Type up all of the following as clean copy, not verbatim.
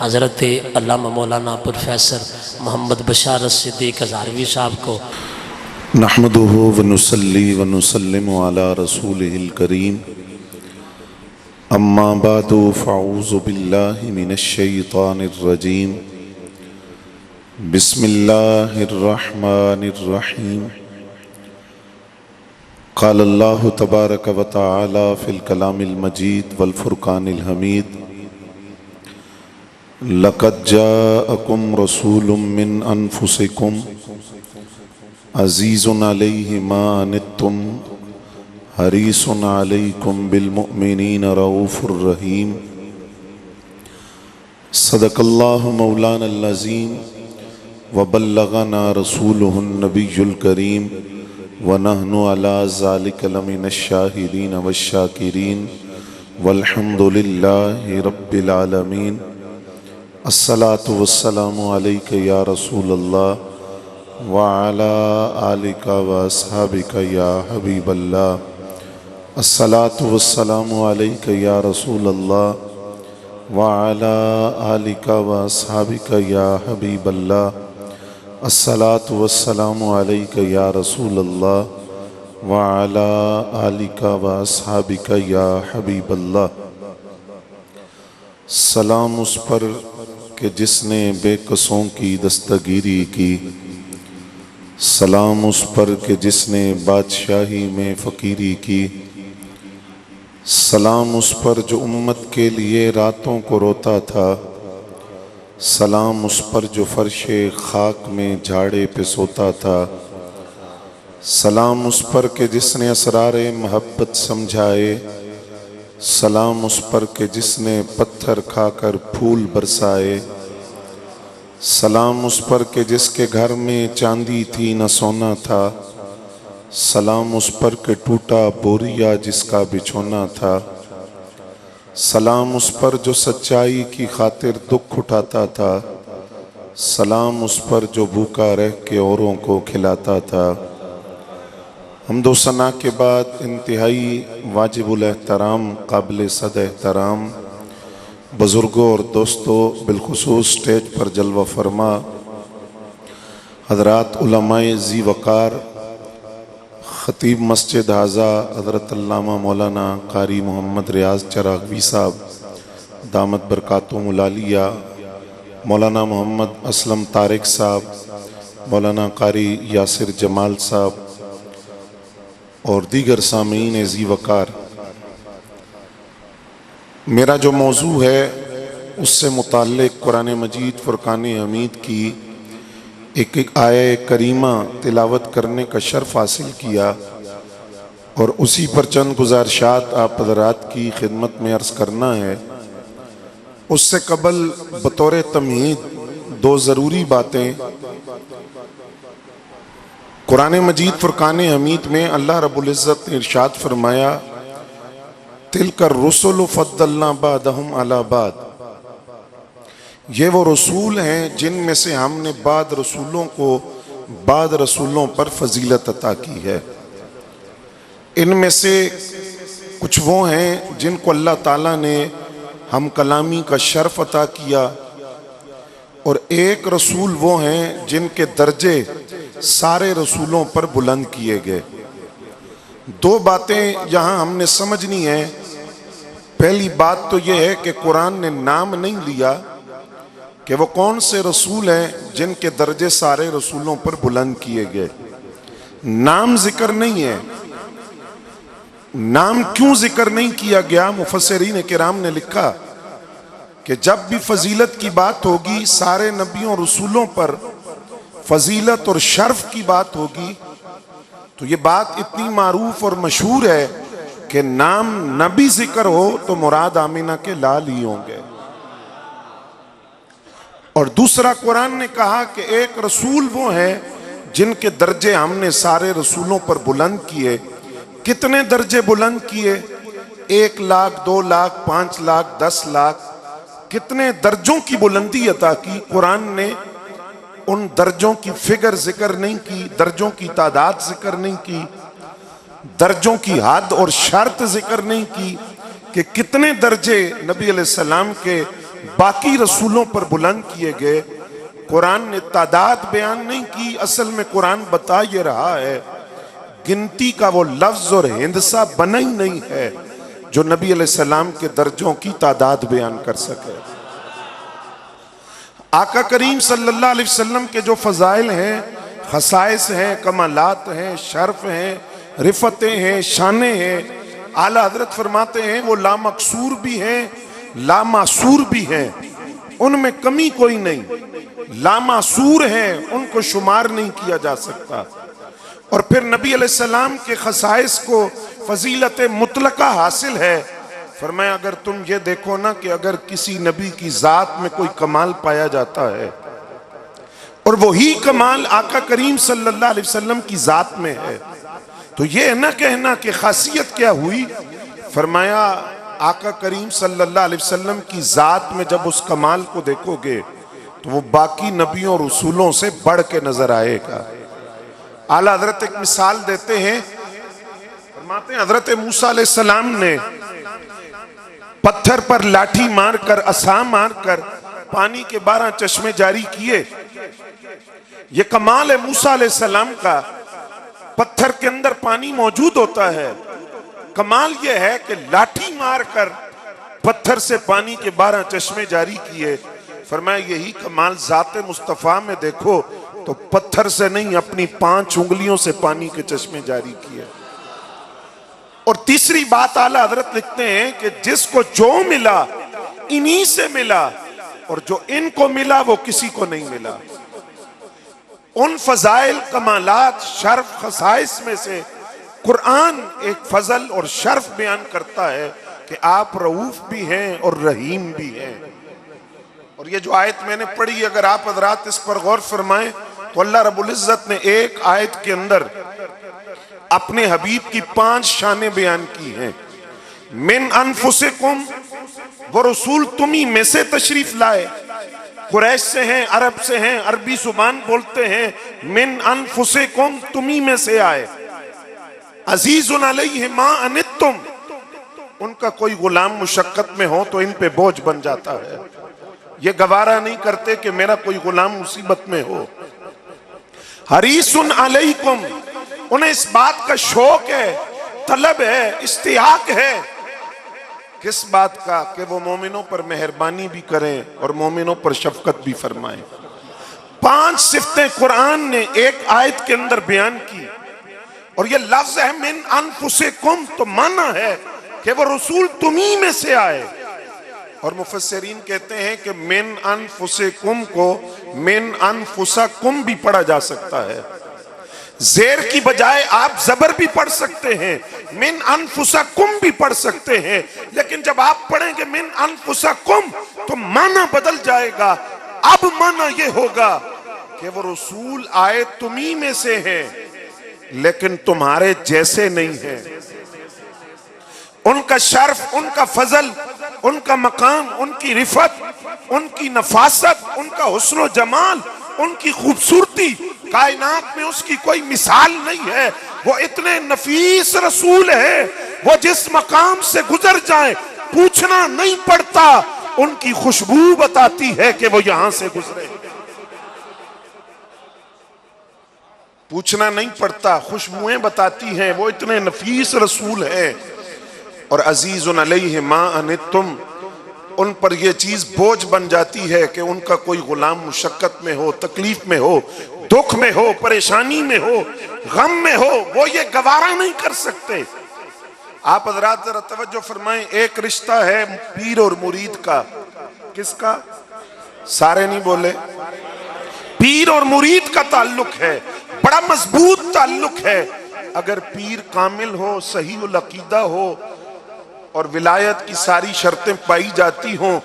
हज़रत अल्लामा मौलाना प्रोफेसर मोहम्मद बशार सिद्दीक़ हज़ारवी साहब को। नहमदुहु व नुसल्ली व नुसल्लिमु अला रसूलिहिल करीम, अम्मा बादु फ़अऊज़ु बिल्लाहि मिनश शैतानिर रजीम, बिस्मिल्लाहिर रहमानिर रहीम। क़ाल अल्लाहु तबारक व तआला फ़िल कलामिल मजीद वल फ़ुरक़ानिल हमीद, लक़द जाअकुम रसूलुम मिन अनफुसिकुम अज़ीज़ुन अलैहि मा अनित्तुम हरीसुन अलैकुम बिल मुअमिनीना रऊफ़ुर रहीम। सदक़ल्लाहु मौलानल अज़ीम व बल्लगना रसूलुहुन नबियुल करीम व नहनु अला ज़ालिका लमिनश शाहिदीन वश्शाकिरीन वल्हम्दुलिल्लाहि रब्बिल आलमीन। अस्सलातु वस्सलामु अलैका या रसूलल्लाह व अला आलिका व अस्हाबिका या हबीबल्लाह। अस्सलातु वस्सलामु अलैका या रसूलल्लाह व अला आलिका व अस्हाबिका या हबीबल्लाह। अस्सलातु वस्सलामु अलैका या रसूलल्लाह व अला आलिका व अस्हाबिका या हबीबल्लाह। सलाम उस पर कि जिसने बेकसों की दस्तगीरी की, सलाम उस पर कि जिसने बादशाही में फ़कीरी की, सलाम उस पर जो उम्मत के लिए रातों को रोता था, सलाम उस पर जो फ़र्शे खाक में झाड़े पे सोता था, सलाम उस पर कि जिसने असरारे मोहब्बत समझाए, सलाम उस पर कि जिसने पत्थर खाकर फूल बरसाए, सलाम उस पर कि जिसके घर में चांदी थी न सोना था, सलाम उस पर कि टूटा बोरिया जिसका बिछोना था, सलाम उस पर जो सच्चाई की खातिर दुख उठाता था, सलाम उस पर जो भूखा रह के औरों को खिलाता था। हम्दो सना के बाद इंतहाई वाजिबुल एहतराम काबिल सद एहतराम बुज़ुर्गों और दोस्तों, बिलखुसूस स्टेज पर जलवा फरमा हज़रात उलमाए ज़ी वक़ार, ख़तीब मस्जिद हाज़ा हज़रत अल्लामा मौलाना कारी मोहम्मद रियाज़ चराग़वी साहब दामत बरकातुहुमुल आलिया, मौलाना मोहम्मद असलम तारिक साहब, मौलाना कारी यासिर जमाल साहब और दीगर सामीन ज़ी वक़ार। मेरा जो मौजू है उससे मुताल्लिक़ कुरान मजीद फ़ुरक़ान हमीद की एक आया करीमा तिलावत करने का शर्फ़ हासिल किया और उसी पर चंद गुज़ारिशात आप हज़रात की खिदमत में अर्ज़ करना है। उससे कबल बतौर तमहीद दो ज़रूरी बातें। कुरान मजीद फ़ुरक़ान हमीद में अल्लाह रब्बुल इज़्ज़त ने इरशाद फरमाया, तिलकर रुसुल फ़द्दलना बादहुम अला बाद, ये वो रसूल हैं जिनमें से हमने बाद रसूलों को बाद रसूलों पर फजीलत अता की है। इनमें से कुछ वो हैं जिनको अल्लाह ताला ने हम कलामी का शर्फ अता किया और एक रसूल वो हैं जिनके दर्जे सारे रसूलों पर बुलंद किए गए। दो बातें यहाँ हमने समझनी है। पहली बात तो यह है कि कुरान ने नाम नहीं लिया कि वो कौन से रसूल हैं जिनके दर्जे सारे रसूलों पर बुलंद किए गए। नाम जिक्र नहीं है। नाम क्यों जिक्र नहीं किया गया? मुफस्सिरीन किराम ने लिखा कि जब भी फजीलत की बात होगी, सारे नबियों रसूलों पर फजीलत और शर्फ की बात होगी, तो ये बात इतनी मारूफ और मशहूर है कि नाम नबी जिक्र हो तो मुराद आमिना के लाल ही होंगे। और दूसरा, कुरान ने कहा कि एक रसूल वो है जिनके दर्जे हमने सारे रसूलों पर बुलंद किए। कितने दर्जे बुलंद किए? 1 लाख, 2 लाख, 5 लाख, 10 लाख, कितने दर्जों की बुलंदी अता की। कुरान ने उन दर्जों की फिगर जिक्र नहीं की, दर्जों की तादाद जिक्र नहीं की, दर्जों की हद और शर्त जिक्र नहीं की कि कितने दर्जे नबी अलैहिस्सलाम के बाकी रसूलों पर बुलंद किए गए। कुरान ने तादाद बयान नहीं की, असल में कुरान बता ये रहा है गिनती का वो लफ्ज और हिंदसा बना ही नहीं है जो नबी अलैहिस्सलाम के दर्जों की तादाद बयान कर सके। आका करीम सल्लल्लाहु अलैहि वसल्लम के जो फजाइल हैं, खसाइस हैं, कमालात हैं, शर्फ हैं, रिफतें हैं, शाने हैं, आला हजरत फरमाते हैं वो लामकसूर भी हैं, लामासूर भी हैं, उनमें कमी कोई नहीं। लामासूर हैं, उनको शुमार नहीं किया जा सकता। और फिर नबी अलैहिस्सलाम के खसाइस को फजीलत मुतलका हासिल है। फरमाया अगर तुम ये देखो ना कि अगर किसी नबी की जात में कोई कमाल पाया जाता है और वही कमाल आका करीम सल्लल्लाहु अलैहि वसल्लम की जात में है, तो ये ना कहना कि खासियत क्या हुई। फरमाया आका करीम सल्लल्लाहु अलैहि वसल्लम की जात में जब उस कमाल को देखोगे तो वो बाकी नबियों और रसूलों से बढ़ के नजर आएगा। आला हजरत एक मिसाल देते हैं, फरमाते हैं हजरत मूसा अलैहिस्सलाम ने पत्थर पर लाठी मारकर, असा मारकर पानी के 12 चश्मे जारी किए। ये कमाल है मूसा अलैहिस्सलाम का। पत्थर के अंदर पानी मौजूद होता है। कमाल यह है कि लाठी मारकर पत्थर से पानी के 12 चश्मे जारी किए। फरमाया यही कमाल ज़ाते मुस्तफ़ा में देखो तो पत्थर से नहीं अपनी 5 उंगलियों से पानी के चश्मे जारी किए। और तीसरी बात आला हजरत लिखते हैं कि जिसको जो मिला इन्हीं से मिला और जो इनको मिला वो किसी को नहीं मिला। उन फजाइल, कमालात, शर्फ, खसाइस में से कुरान एक फजल और शर्फ बयान करता है कि आप रऊफ भी हैं और रहीम भी हैं। और ये जो आयत मैंने पढ़ी, अगर आप हजरात इस पर गौर फरमाएं तो अल्लाह रब्बुल इज्जत ने एक आयत के अंदर अपने हबीब की 5 शानें बयान की हैं। मिन अनफुसिकुम, वो रसूल तुम्ही में से तशरीफ लाए। कुरैश से हैं, अरब से हैं, अरबी जुबान बोलते हैं। मिन अनफुसिकुम, तुम्ही में से आए। अजीजुन अलैहि मा अनित्तुम, उनका कोई गुलाम मुशक्कत में हो तो इन पे बोझ बन जाता है। ये गवारा नहीं करते कि मेरा कोई गुलाम मुसीबत में हो। हरीसुन अलैकुम, उन्हें इस बात का शौक है, तलब है, इश्तियाक है। किस बात का? कि वो मोमिनों पर मेहरबानी भी करें और मोमिनों पर शफकत भी फरमाएं। 5 सिफतें कुरान ने एक आयत के अंदर बयान की। और ये लफ्ज है मिन अनफुसिकुम, तो माना है कि वो रसूल तुम्ही में से आए। और मुफस्सिरीन कहते हैं कि मिन अनफुसिकुम को मिन अनफुसकुम भी पढ़ा जा सकता है। जेर की बजाय आप जबर भी पढ़ सकते हैं, मिन अनफुसकुम भी पढ़ सकते हैं। लेकिन जब आप पढ़ेंगे मिन अनफुसकुम तो माना बदल जाएगा। अब माना यह होगा कि वो रसूल आए तुम्ही में से हैं लेकिन तुम्हारे जैसे नहीं है। उनका शर्फ, उनका फजल, उनका मकाम, उनकी रिफत, उनकी नफासत, उनका हुस्न जमाल, उनकी खूबसूरती, कायनात में उसकी कोई मिसाल नहीं है। वो इतने नफीस रसूल है, वो जिस मकाम से गुजर जाए पूछना नहीं पड़ता, उनकी खुशबू बताती है कि वो यहां से गुजरे। पूछना नहीं पड़ता, खुशबुएं बताती हैं। वो इतने नफीस रसूल है। और अजीजुन अलैहि मा अनित्तुम, उन पर यह चीज बोझ बन जाती है कि उनका कोई गुलाम मुशक्कत में हो, तकलीफ में हो, दुख में हो, परेशानी में हो, गम में हो, वो ये गवारा नहीं कर सकते। आप हजरात जरा तवज्जो फरमाएं, एक रिश्ता है पीर और मुरीद का। किसका? सारे नहीं बोले। पीर और मुरीद का ताल्लुक है, बड़ा मजबूत ताल्लुक है। अगर पीर कामिल हो, सही अकीदा हो और विलायत की सारी शर्तें पाई जाती हों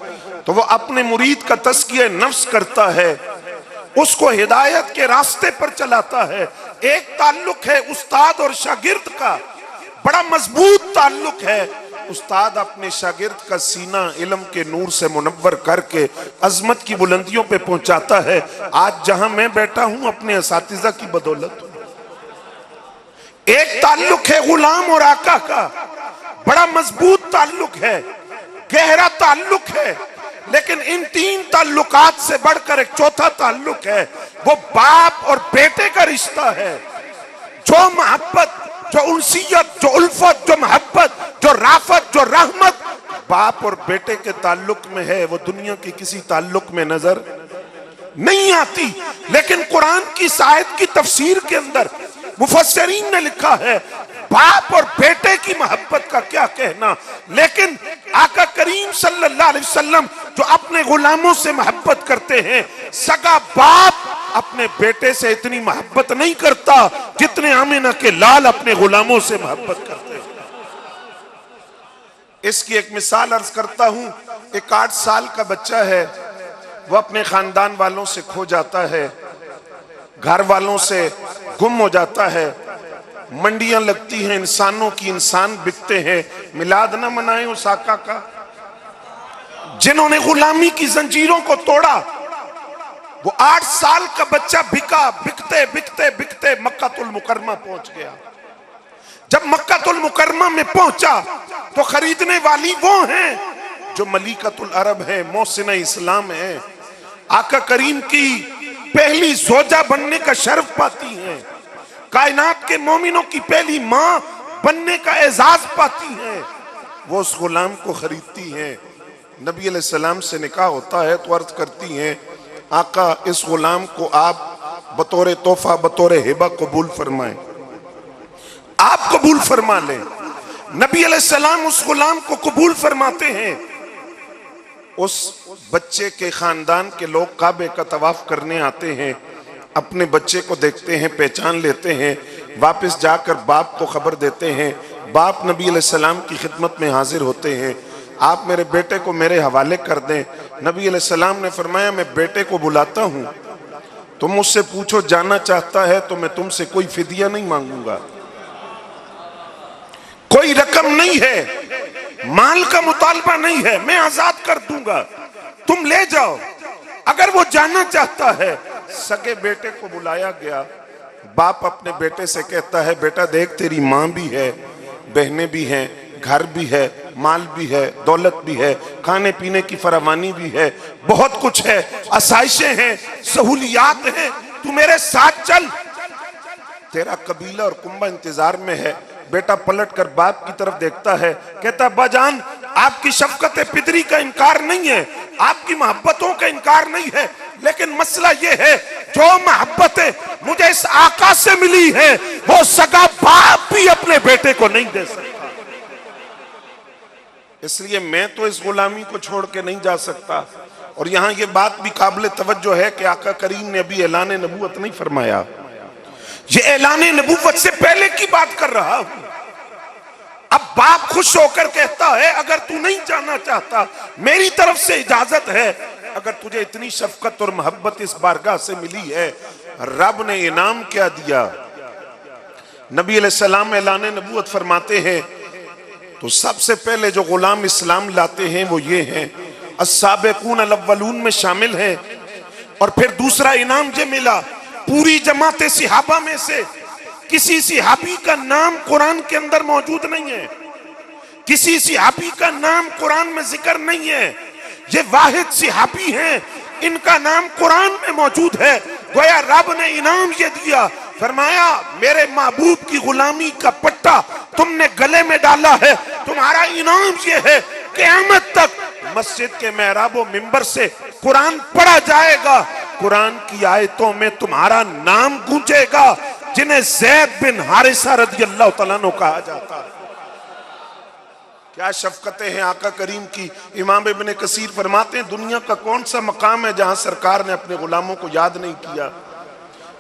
तो वो अपने मुरीद का तज़किया नफ्स करता है, उसको हिदायत के रास्ते पर चलाता है। एक ताल्लुक है उस्ताद और शागिर्द का, बड़ा मजबूत ताल्लुक है। उस्ताद अपने शागिर्द का सीना इल्म के नूर से मुनव्वर करके अजमत की बुलंदियों पे पहुंचाता है। आज जहां मैं बैठा हूं अपने असातिज़ा की बदौलत। एक ताल्लुक है गुलाम और आका का, बड़ा मजबूत ताल्लुक है, गहरा ताल्लुक है। लेकिन इन तीन ताल्लुकात से बढ़कर एक चौथा ताल्लुक है, वो बाप और बेटे का रिश्ता है। जो मोहब्बत, जो उनसियत, जो उल्फत, जो मोहब्बत, जो राफत, जो रहमत बाप और बेटे के ताल्लुक में है, वो दुनिया के किसी ताल्लुक में नजर नहीं आती। लेकिन कुरान की इस आयत की तफसीर के अंदर मुफस्सिरीन ने लिखा है बाप और बेटे की मोहब्बत का क्या कहना, लेकिन आका करीम सल्लल्लाहु अलैहि वसल्लम जो अपने गुलामों से मोहब्बत करते हैं, सगा बाप अपने बेटे से इतनी मोहब्बत नहीं करता जितने आमिना के लाल अपने गुलामों से मोहब्बत करते हैं। इसकी एक मिसाल अर्ज करता हूं। एक 8 साल का बच्चा है, वो अपने खानदान वालों से खो जाता है, घर वालों से गुम हो जाता है, मंडियां लगती हैं इंसानों की, इंसान बिकते हैं। मिलाद ना मनाए उस आका का जिन्होंने गुलामी की जंजीरों को तोड़ा। वो 8 साल का बच्चा बिका, बिकते बिकते बिकते मक्कातुल मुकर्रमा पहुंच गया। जब मक्कातुल मुकर्रमा में पहुंचा तो खरीदने वाली वो हैं जो मलिकतुल अरब है, मोहसिना इस्लाम है, आका करीम की पहली जोजा बनने का शर्फ पाती हैं, कायनात के मोमिनों की पहली मां बनने का एजाज पाती हैं। वो उस गुलाम को खरीदती हैं। नबी अलैहिस्सलाम से निकाह होता है तो अर्ज करती हैं आका इस गुलाम को आप बतौर तोहफा, बतौर हिबा कबूल फरमाएं, आप कबूल फरमा लें। नबी अलैहिस्सलाम उस गुलाम को कबूल फरमाते हैं। उस बच्चे के खानदान के लोग काबे का तवाफ करने आते हैं, अपने बच्चे को देखते हैं, पहचान लेते हैं, वापस जाकर बाप को खबर देते हैं। बाप नबी अलैहिस्सलाम की खिदमत में हाजिर होते हैं, आप मेरे बेटे को मेरे हवाले कर दें। नबी अलैहिस्सलाम ने फरमाया मैं बेटे को बुलाता हूं, तुम मुझसे पूछो जाना चाहता है तो मैं तुमसे कोई फिदिया नहीं मांगूंगा, कोई रकम नहीं है, माल का मुतालबा नहीं है, मैं आजाद कर दूंगा, तुम ले जाओ। अगर वो जाना चाहता है, सगे बेटे को बुलाया गया। बाप अपने बेटे से कहता है बेटा देख तेरी माँ भी है, बहनें भी हैं, घर भी है, माल भी है, दौलत भी है, खाने पीने की फरावानी भी है, बहुत कुछ है, आसाइशें हैं, सहूलियात हैं, तू मेरे साथ चल। तेरा कबीला और कुंबा इंतजार में है। बेटा पलट कर बाप की तरफ देखता है, कहता बाजान आपकी शफकत पितरी का इनकार नहीं है, आपकी मोहब्बतों का इनकार नहीं है, लेकिन मसला ये है जो मोहब्बतें मुझे इस आका से मिली है वो सगा बाप भी अपने बेटे को नहीं दे सकता। इसलिए मैं तो इस गुलामी को छोड़ के नहीं जा सकता। और यहां ये बात भी काबिल तवज्जो है कि आका करीम ने अभी ऐलान नबूवत नहीं फरमाया, ये ऐलान नबूवत से पहले की बात कर रहा हूं। अब बाप खुश होकर कहता है अगर तू नहीं जाना चाहता मेरी तरफ से इजाजत है, अगर तुझे इतनी शफकत और मोहब्बत इस बारगाह से मिली है, रब ने इनाम क्या दिया। नबी अलैहिस्सलाम ऐलान नबूवत फरमाते हैं तो सबसे पहले जो गुलाम इस्लाम लाते हैं वो ये हैं, अस्साबिकून अल-अव्वलून में शामिल हैं। और फिर दूसरा इनाम जो मिला, पूरी जमात सिहाबा में से किसी सिहाबी का नाम कुरान के अंदर मौजूद नहीं है, किसी सिहाबी का नाम कुरान में जिक्र नहीं है, ये वाहिद सिहाबी हैं, इनका नाम कुरान में मौजूद है। गोया रब ने इनाम ये दिया, फरमाया मेरे महबूब की गुलामी का पट्टा तुमने गले में डाला है, तुम्हारा इनाम ये है क़यामत तक मस्जिद के मेहराबो मिंबर से कुरान पढ़ा जाएगा, कुरान की आयतों में तुम्हारा नाम गूंजेगा, जिन्हें ज़ैद बिन हारिसा रज़ियल्लाहु तआला अन्हु कहा जाता है। क्या शफकतें हैं आका करीम की। इमाम इब्न कसीर फरमाते हैं दुनिया का कौन सा मकाम है जहां सरकार ने अपने गुलामों को याद नहीं किया।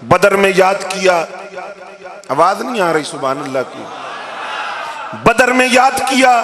बदर में याद किया, आवाज नहीं आ रही सुभान अल्लाह की, बदर में याद किया,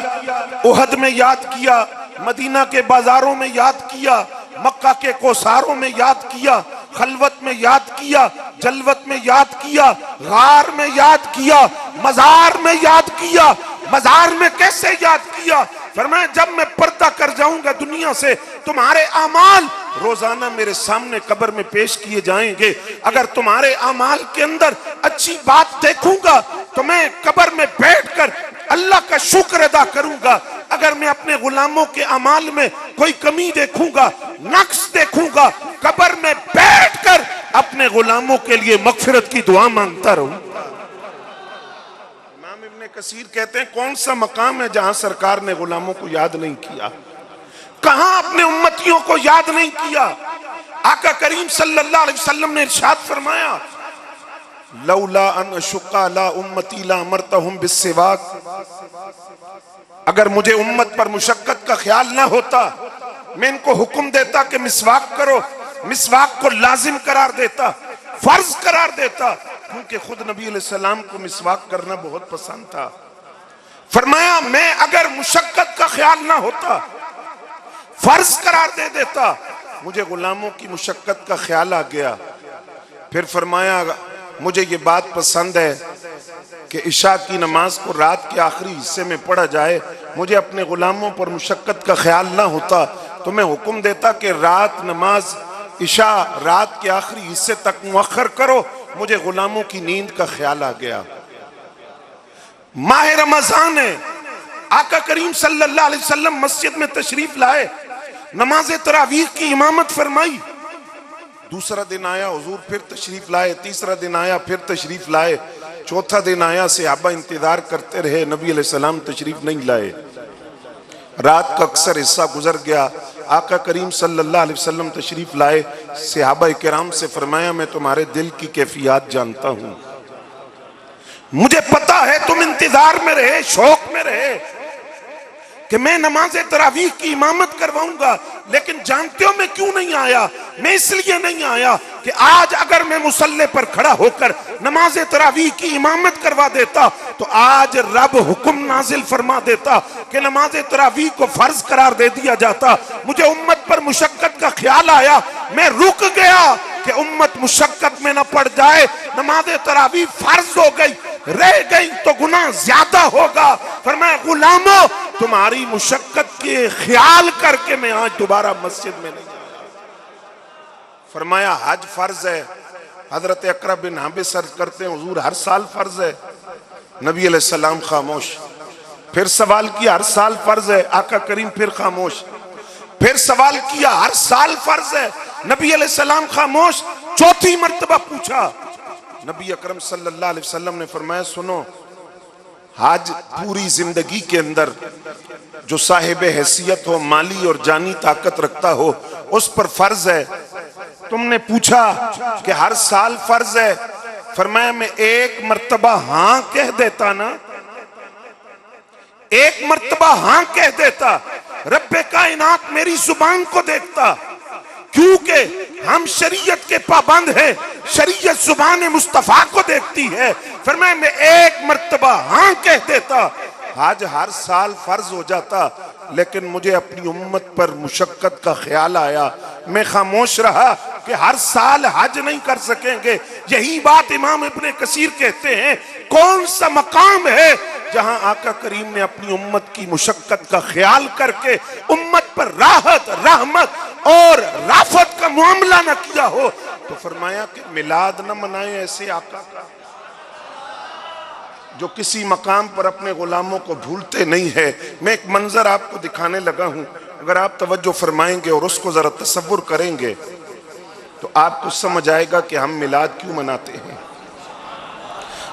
उहद में याद किया, मदीना के बाजारों में याद किया, मक्का के कोसारों में याद किया, खलवत में याद किया, जलवत में याद किया, गार में याद किया, मजार में याद किया। मजार में कैसे याद किया? फरमाया जब मैं पर्दा कर जाऊंगा दुनिया से, तुम्हारे अमाल रोजाना मेरे सामने कब्र में पेश किए जाएंगे। अगर तुम्हारे अमाल के अंदर अच्छी बात देखूंगा तो मैं कब्र में बैठकर अल्लाह का शुक्र अदा करूंगा। अगर मैं अपने गुलामों के अमाल में कोई कमी देखूंगा, नक्स देखूंगा, कब्र में बैठकर अपने गुलामों के लिए मगफिरत की दुआ मांगता रहूं। इमाम इब्ने कसीर कहते हैं, कौन सा मकाम है जहां सरकार ने गुलामों को याद नहीं किया, कहां अपने उम्मतियों को याद नहीं किया। आका करीम सल्लल्लाहु अलैहि वसल्लम ने इरशाद फरमाया, लौला अन अशुक्का अला उम्मती ला अमरतहुम बिस्सिवाक, अगर मुझे उम्मत पर मुशक्कत का ख्याल ना होता, मैं इनको हुक्म देता कि मिसवाक करो, मिसवाक को लाजिम करार देता, फर्ज करार देता, क्योंकि खुद नबी अलैहिस्सलाम को मिसवाक करना बहुत पसंद था। फरमाया, मैं अगर मुशक्कत का ख्याल ना होता, फर्ज करार दे देता, मुझे गुलामों की मुशक्कत का ख्याल आ गया। फिर फरमाया, मुझे ये बात पसंद है कि इशा की नमाज को रात के आखिरी हिस्से में पढ़ा जाए, मुझे अपने गुलामों पर मुशक्कत का ख्याल ना होता तो मैं हुक्म देता कि रात नमाज इशा रात के आखिरी हिस्से तक मुअख्खर करो, मुझे गुलामों की नींद का ख्याल आ गया। माह रमजान है, आका करीम सल्लल्लाहु अलैहि वसल्लम मस्जिद में तशरीफ लाए, नमाज तरावीह की इमामत फरमाई। दूसरा दिन आया, हुजूर फिर तशरीफ लाए, तीसरा दिन आया, फिर तशरीफ लाए, चौथा दिन आया, सहाबा इंतजार करते रहे, नबी अलैहिस्सलाम तशरीफ नहीं लाए। रात का अक्सर हिस्सा गुजर गया, आका करीम सल्लल्लाहु अलैहि वसल्लम तशरीफ लाए, सहाबा किराम से फरमाया, मैं तुम्हारे दिल की कैफियत जानता हूं, मुझे पता है तुम इंतजार में रहे, शौक में रहे कि मैं नमाज तरावीह की इमामत करवाऊंगा, लेकिन जानते हो मैं क्यों नहीं आया? मैं इसलिए नहीं आया कि आज अगर मैं मुसल्ले पर खड़ा होकर नमाज तरावीह की इमामत करवा देता तो आज रब हुक्म नाजिल फरमा देता कि नमाज तरावीह को फर्ज करार दे दिया जाता। मुझे उम्मत पर मुशक्कत का ख्याल आया, मैं रुक गया कि उम्मत मुशक्कत में न पड़ जाए, नमाज तरावीह फर्ज हो गई, रह गई तो गुनाह ज्यादा होगा। फरमाया, गुलामों तुम्हारी मुशक्कत के ख्याल करके मैं आज दोबारा मस्जिद में नहीं आया। फरमाया, हज फर्ज है। हजरत अकरा बिन हाबिस अर्ज करते हैं, हुजूर हर साल फर्ज है। नबी अलैहिस्सलाम खामोश। फिर सवाल किया, हर साल फर्ज है? आका करीम फिर खामोश। फिर सवाल किया, हर साल फर्ज है? नबी अलैहिस्सलाम खामोश। चौथी मर्तबा पूछा, नबी अकरम सल्लल्लाहु अलैहि वसल्लम ने फरमाया, सुनो, हज पूरी जिंदगी के अंदर जो साहिब हैसियत हो, माली और जानी ताकत रखता हो, उस पर फर्ज है। तुमने पूछा कि हर साल फर्ज है? फरमाया, मैं एक मर्तबा हां कह देता ना, एक मर्तबा हां कह देता, रब्बे कायनात मेरी जुबान को देखता, क्योंकि हम शरीयत के पाबंद हैं, शरीयत जुबान मुस्तफा को देखती है। फरमाया, मैं एक मर्तबा हां कह देता, आज हर साल फर्ज हो जाता, लेकिन मुझे अपनी उम्मत पर मुशक्कत का ख्याल आया, मैं खामोश रहा कि हर साल हज नहीं कर सकेंगे। यही बात इमाम इब्ने कसीर कहते हैं, कौन सा मकाम है जहां आका करीम ने अपनी उम्मत की मुशक्कत का ख्याल करके उम्मत पर राहत, रहमत और राफत का मामला न किया हो। तो फरमाया कि मिलाद न मनाए ऐसे आका का जो किसी मकाम पर अपने गुलामों को भूलते नहीं है। मैं एक मंजर आपको दिखाने लगा हूं, अगर आप तवज्जो फरमाएंगे और उसको जरा तसव्वुर करेंगे तो आपको समझ आएगा कि हम मिलाद क्यों मनाते हैं।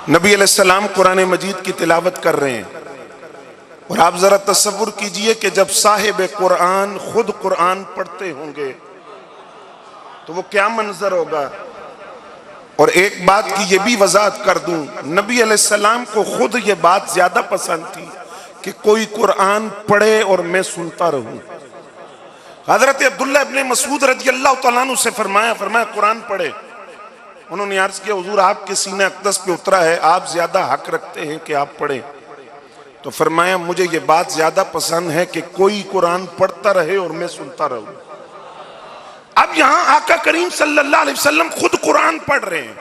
नबी अलैहिस्सलाम कुरान मजीद की तिलावत कर रहे हैं और आप जरा तसव्वुर कीजिए कि जब साहिब कुरान खुद कुरान पढ़ते होंगे तो वो क्या मंजर होगा। और एक बात की ये भी वजाहत कर दूं, नबी अलैहिस्सलाम को खुद ये बात ज्यादा पसंद थी कि कोई कुरान पढ़े और मैं सुनता रहूं। हजरत अब्दुल्लाह इब्ने मसूद रज़ियल्लाहु तआला अन्हु से फरमाया कुरान पढ़े। उन्होंने अर्ज किया, हुजूर आपके सीने अक़दस पे उतरा है, आप ज्यादा हक रखते हैं कि आप पढ़ें। तो फरमाया, मुझे ये बात ज्यादा पसंद है कि कोई कुरान पढ़ता रहे और मैं सुनता रहूं। अब यहां आका करीम सल्लल्लाहु अलैहि वसल्लम खुद कुरान पढ़ रहे हैं।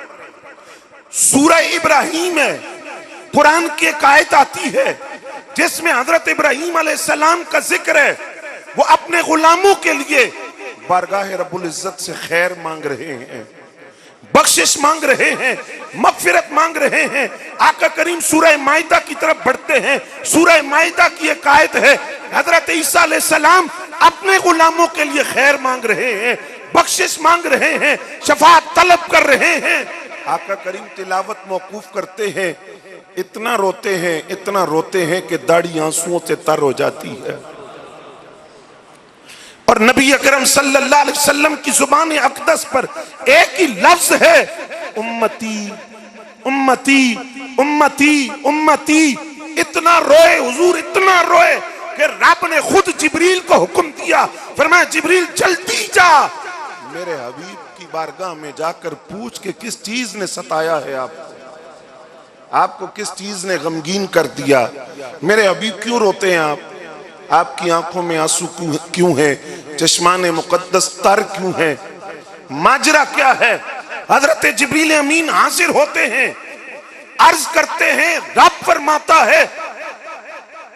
सूरह इब्राहिम है, कुरान की एक आयत आती है जिसमें हजरत इब्राहिम अलैहिस्सलाम का जिक्र है। वो अपने गुलामों के लिए बारगाह रब्बुल इज्जत से खैर मांग रहे हैं, बख्शिश मांग रहे हैं, मगफिरत मांग रहे हैं। आका करीम सूरह माइदा की तरफ बढ़ते हैं। सूरह माइदा की एक आयत है, हजरत ईसा अलैहिस्सलाम अपने गुलामों के लिए खैर मांग रहे हैं, बख्शिश मांग रहे हैं, शफाअत तलब कर रहे हैं। आका करीम तिलावत मौकूफ करते हैं, इतना रोते हैं कि दाढ़ी आंसुओं से तर हो जाती है। और नबी अकरम सल्लल्लाहु अलैहि वसल्लम की जुबान अक़दस पर एक ही लफ्ज है, उम्मती उम्मती उम्मती उम्मती। इतना रोए हुजूर, इतना रोए कि रब ने खुद जिब्रील को हुक्म दिया, फरमाया जिब्रील जल्दी जा, मेरे हबीब की बारगाह में जाकर पूछ के किस चीज ने सताया है आपको किस चीज ने गमगीन कर दिया, मेरे हबीब क्यों रोते हैं आपकी आंखों में आंसू क्यों है, चश्माने मुकद्दस तर क्यों है, माजरा क्या है। हजरत जिब्रील अमीन हाजिर होते हैं, अर्ज करते हैं, रब फरमाता है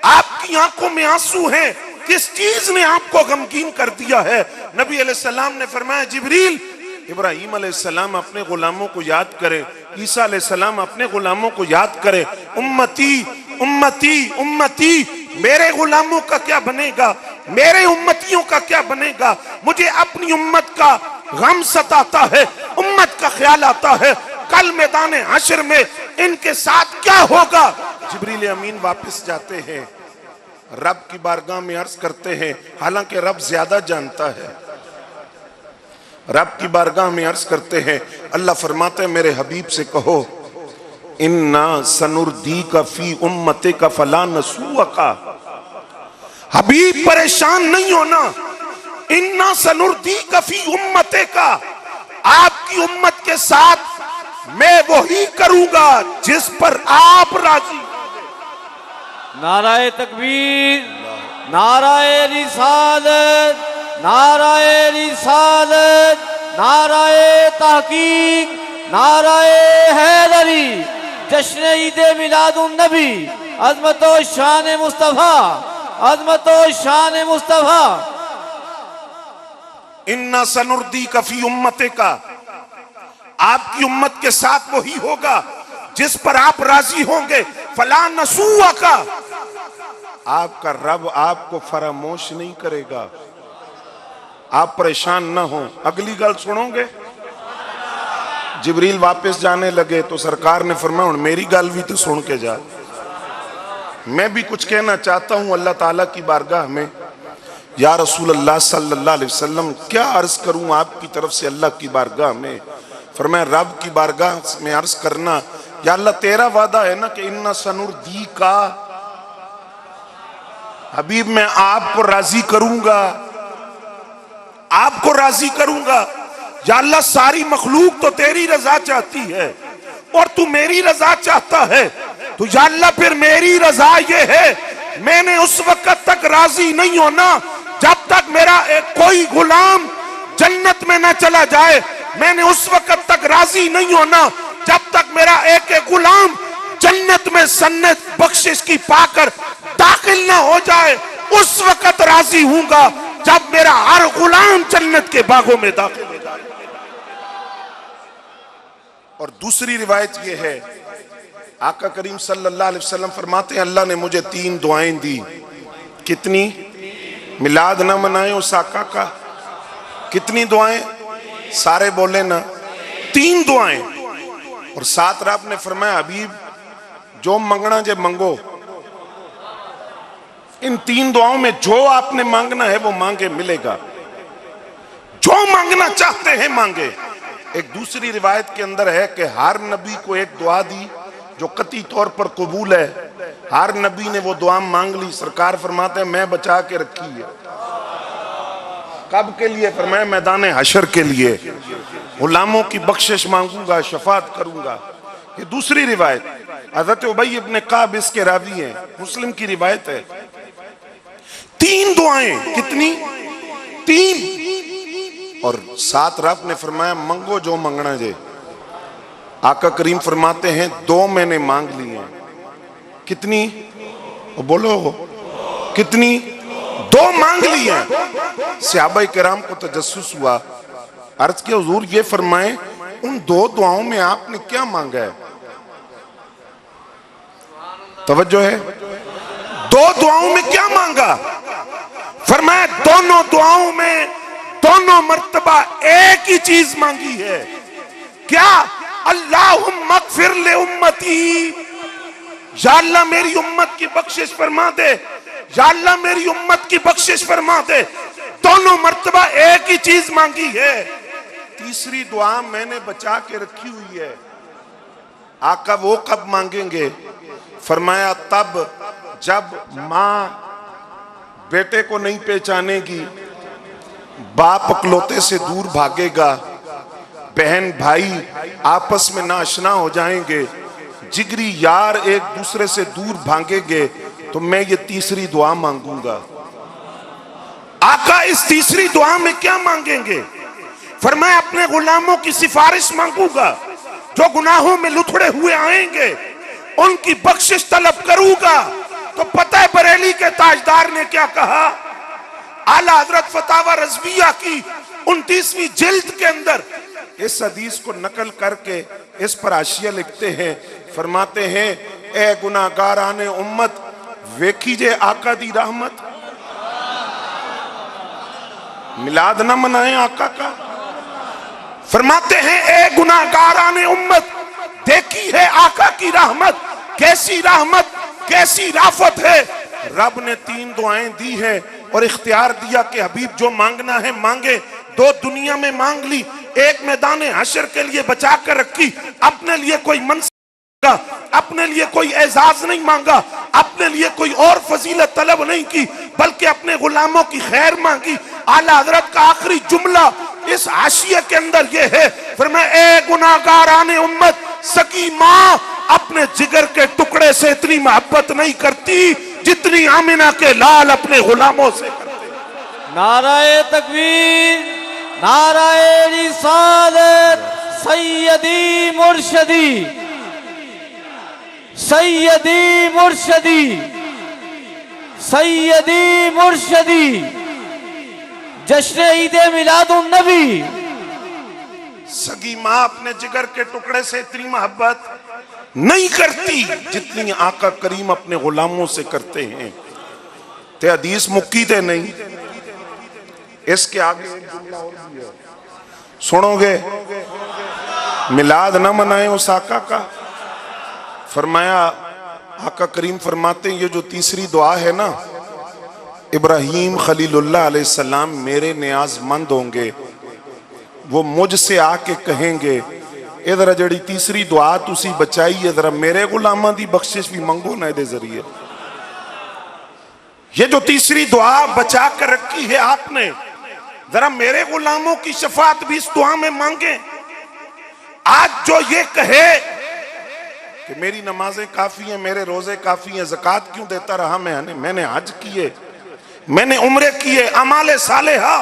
आपकी आंखों में आंसू हैं, किस चीज ने आपको गमगीन कर दिया है। नबी अलैहिस्सलाम ने फरमाया जिब्रील, इब्राहीम अलैहिस्सलाम अपने गुलामों को याद करें, ईसा अलैहिस्सलाम अपने गुलामों को याद करें, उम्मती उम्मती उम्मती, मेरे गुलामों का क्या बनेगा, मेरे उम्मतियों का क्या बनेगा। मुझे अपनी उम्मत का गम सताता है, उम्मत का ख्याल आता है, कल मैदान हश्र में इनके साथ क्या होगा। जिब्रील अमीन वापस जाते हैं, रब की बारगाह में अर्ज करते हैं, हालांकि रब ज्यादा जानता है, रब की बारगाह में अर्ज करते हैं, अल्लाह फरमाते हैं मेरे हबीब से कहो इन्ना सनुर्दी का फी उम्मते का फला नसूआ का, हबीब परेशान नहीं होना, इन्ना सनुर्दी का फी उम्मते का, आपकी उम्मत के साथ मैं वही करूंगा जिस पर आप राजी। नाराए तकबीर, नाराए रिसालत, नाराए रिसालत, नाराए तहकीक, नाराए हैदरी, जश्न ईद मिलादुन नबी, अज़मत व शान मुस्तफा, अज़मत व शान मुस्तफा। इन्ना सनुर्दी का फी उम्मते का, आपकी उम्मत के साथ वही होगा जिस पर आप राजी होंगे, फला नसूआ का, आपका रब आपको फरामोश नहीं करेगा, आप परेशान ना हो। अगली गल सुनोगे, जिब्रील वापस जाने लगे तो सरकार ने फरमाया मेरी गल भी तो सुन के जा, मैं भी कुछ कहना चाहता हूं अल्लाह ताला की बारगाह में। या रसूल अल्लाह सल्लल्लाहु अलैहि वसल्लम, क्या अर्ज करूं आपकी तरफ से अल्लाह की बारगाह में। फरमाया रब की बारगाह में अर्ज करना, या अल्लाह तेरा वादा है ना कि इन्ना सनुर्दी का, हबीब मैं आपको राजी करूंगा, आपको राजी करूंगा। या अल्लाह सारी मखलूक तो तेरी रजा चाहती है और तू मेरी रजा चाहता है, तो या अल्लाह फिर मेरी रजा ये है, मैंने उस वक्त तक राजी नहीं होना जब तक मेरा कोई गुलाम जन्नत में ना चला जाए, मैंने उस वक्त तक राजी नहीं होना जब तक मेरा एक गुलाम जन्नत में सन्नत बख्शिश की पाकर दाखिल ना हो जाए, उस वक्त राजी हूंगा जब मेरा हर गुलाम जन्नत के बागों में दाखिल हो जाए। और दूसरी रिवायत यह है, आका करीम सल्लल्लाहु अलैहि वसल्लम फरमाते हैं अल्लाह ने मुझे 3 दुआएं दी। कितनी? मिलाद ना मनाए उस आका का, कितनी दुआएं? सारे बोले ना, 3 दुआएं। और साथ रब ने फरमाया हबीब जो मंगना जे मंगो, इन 3 दुआओं में जो आपने मांगना है वो मांगे, मिलेगा, जो मांगना चाहते हैं मांगे। एक दूसरी रिवायत के अंदर है कि हर नबी को एक दुआ दी जो कतई तौर पर कबूल है, हर नबी ने वो दुआ मांग ली। सरकार फरमाते हैं मैं बचा के रखी है, कब के लिए? फरमाया मैदान हशर के लिए, गुलामों की बख्शिश मांगूंगा, शफात करूंगा। ये दूसरी रिवायत, हज़रत उबई इब्न काब इसके रावी हैं, मुस्लिम की रिवायत है। 3 दुआएं, कितनी? 3। और साथ रब ने फरमाया मंगो जो मंगना जे। आका करीम फरमाते हैं 2 मैंने मांग ली हैं। कितनी? बोलो कितनी? 2 मांग ली हैं। सहाबा किराम को तजस्सुस हुआ, अर्ज किया हुजूर ये फरमाएं उन 2 दुआओं में आपने क्या मांगा है? तवज्जो है, 2 दुआओं में क्या मांगा? फरमाया दोनों दुआओं में दोनों मर्तबा एक ही चीज मांगी है, क्या? अल्लाहुम्मा मगफिर ले उम्मती, या अल्लाह मेरी उम्मत की बख्शिश फरमा दे, या अल्लाह मेरी उम्मत की बख्शिश फरमा दे। दोनों मर्तबा एक ही चीज मांगी है। तीसरी दुआ मैंने बचा के रखी हुई है। आका वो कब मांगेंगे? फरमाया तब जब मां बेटे को नहीं पहचानेगी, बाप अकलौते से दूर भागेगा, बहन भाई आपस में नाशना हो जाएंगे, जिगरी यार एक दूसरे से दूर भागेंगे, तो मैं ये तीसरी दुआ मांगूंगा। आका इस तीसरी दुआ में क्या मांगेंगे? फरमाया अपने गुलामों की सिफारिश मांगूंगा, जो गुनाहों में लुथड़े हुए आएंगे उनकी बख्शिश तलब करूंगा। तो पता है बरेली के ताजदार ने क्या कहा? आला हजरत फतावा रज़विया की 29वीं जिल्द के अंदर इस हदीस को नकल करके इस पर हाशिया लिखते हैं, फरमाते हैं ए गुनाहगाराने उम्मत वेखी जे आका दी रहमत। मिलाद ना मनाए आका का। फरमाते हैं ए गुनाहगाराने उम्मत देखी है आका की रहमत। कैसी रहमत, कैसी राफत है। रब ने 3 दुआएं दी है और इख्तियार दिया कि हबीब जो मांगना है मांगे। 2 दुनिया में मांग ली, एक मैदान हशर के लिए बचा कर रखी। अपने लिए कोई मनसब, अपने लिए कोई एजाज नहीं मांगा, अपने लिए कोई और फजीलत तलब नहीं की, बल्कि अपने गुलामों की खैर मांगी। आला हजरत का आखिरी जुमला इस हाशिये के अंदर यह है, फरमाया ए गुनाहगाराने उम्मत, सकी मां अपने जिगर के टुकड़े से इतनी मोहब्बत नहीं करती जितनी आमिना के लाल अपने गुलामों से करते। नाराए तकबीर, नाराए रिसालत, सैयदी मुर्शदी, सैयदी मुर्शदी, सैयदी मुर्शदी, जश्न ईद मिलादुन नबी। सगी मां अपने जिगर के टुकड़े से इतनी मोहब्बत नहीं करती जितनी आका करीम अपने गुलामों से करते हैं। ते हदीस मुक्की ते नहीं, इसके आगे एक जुमला और भी है, सुनोगे? मिलाद ना मनाए उस आका का। फरमाया आका करीम फरमाते हैं ये जो तीसरी दुआ है ना, इब्राहीम खलीलुल्लाह अलैहिस्सलाम मेरे नियाजमंद होंगे, वो मुझसे आके कहेंगे इधर जड़ी तीसरी दुआ तुसी बचाई है, जरा मेरे गुलामां दी बख्शिश भी मंगो ना दे जरिए। ये जो तीसरी दुआ बचा कर रखी है आपने, जरा मेरे गुलामों की शफात भी इस दुआ में मांगे। आज जो ये कहे कि मेरी नमाजें काफी हैं, मेरे रोजे काफी हैं, ज़कात क्यों देता रहा मैंने हज किए, मैंने उम्रे किए, अमाले सालेहा।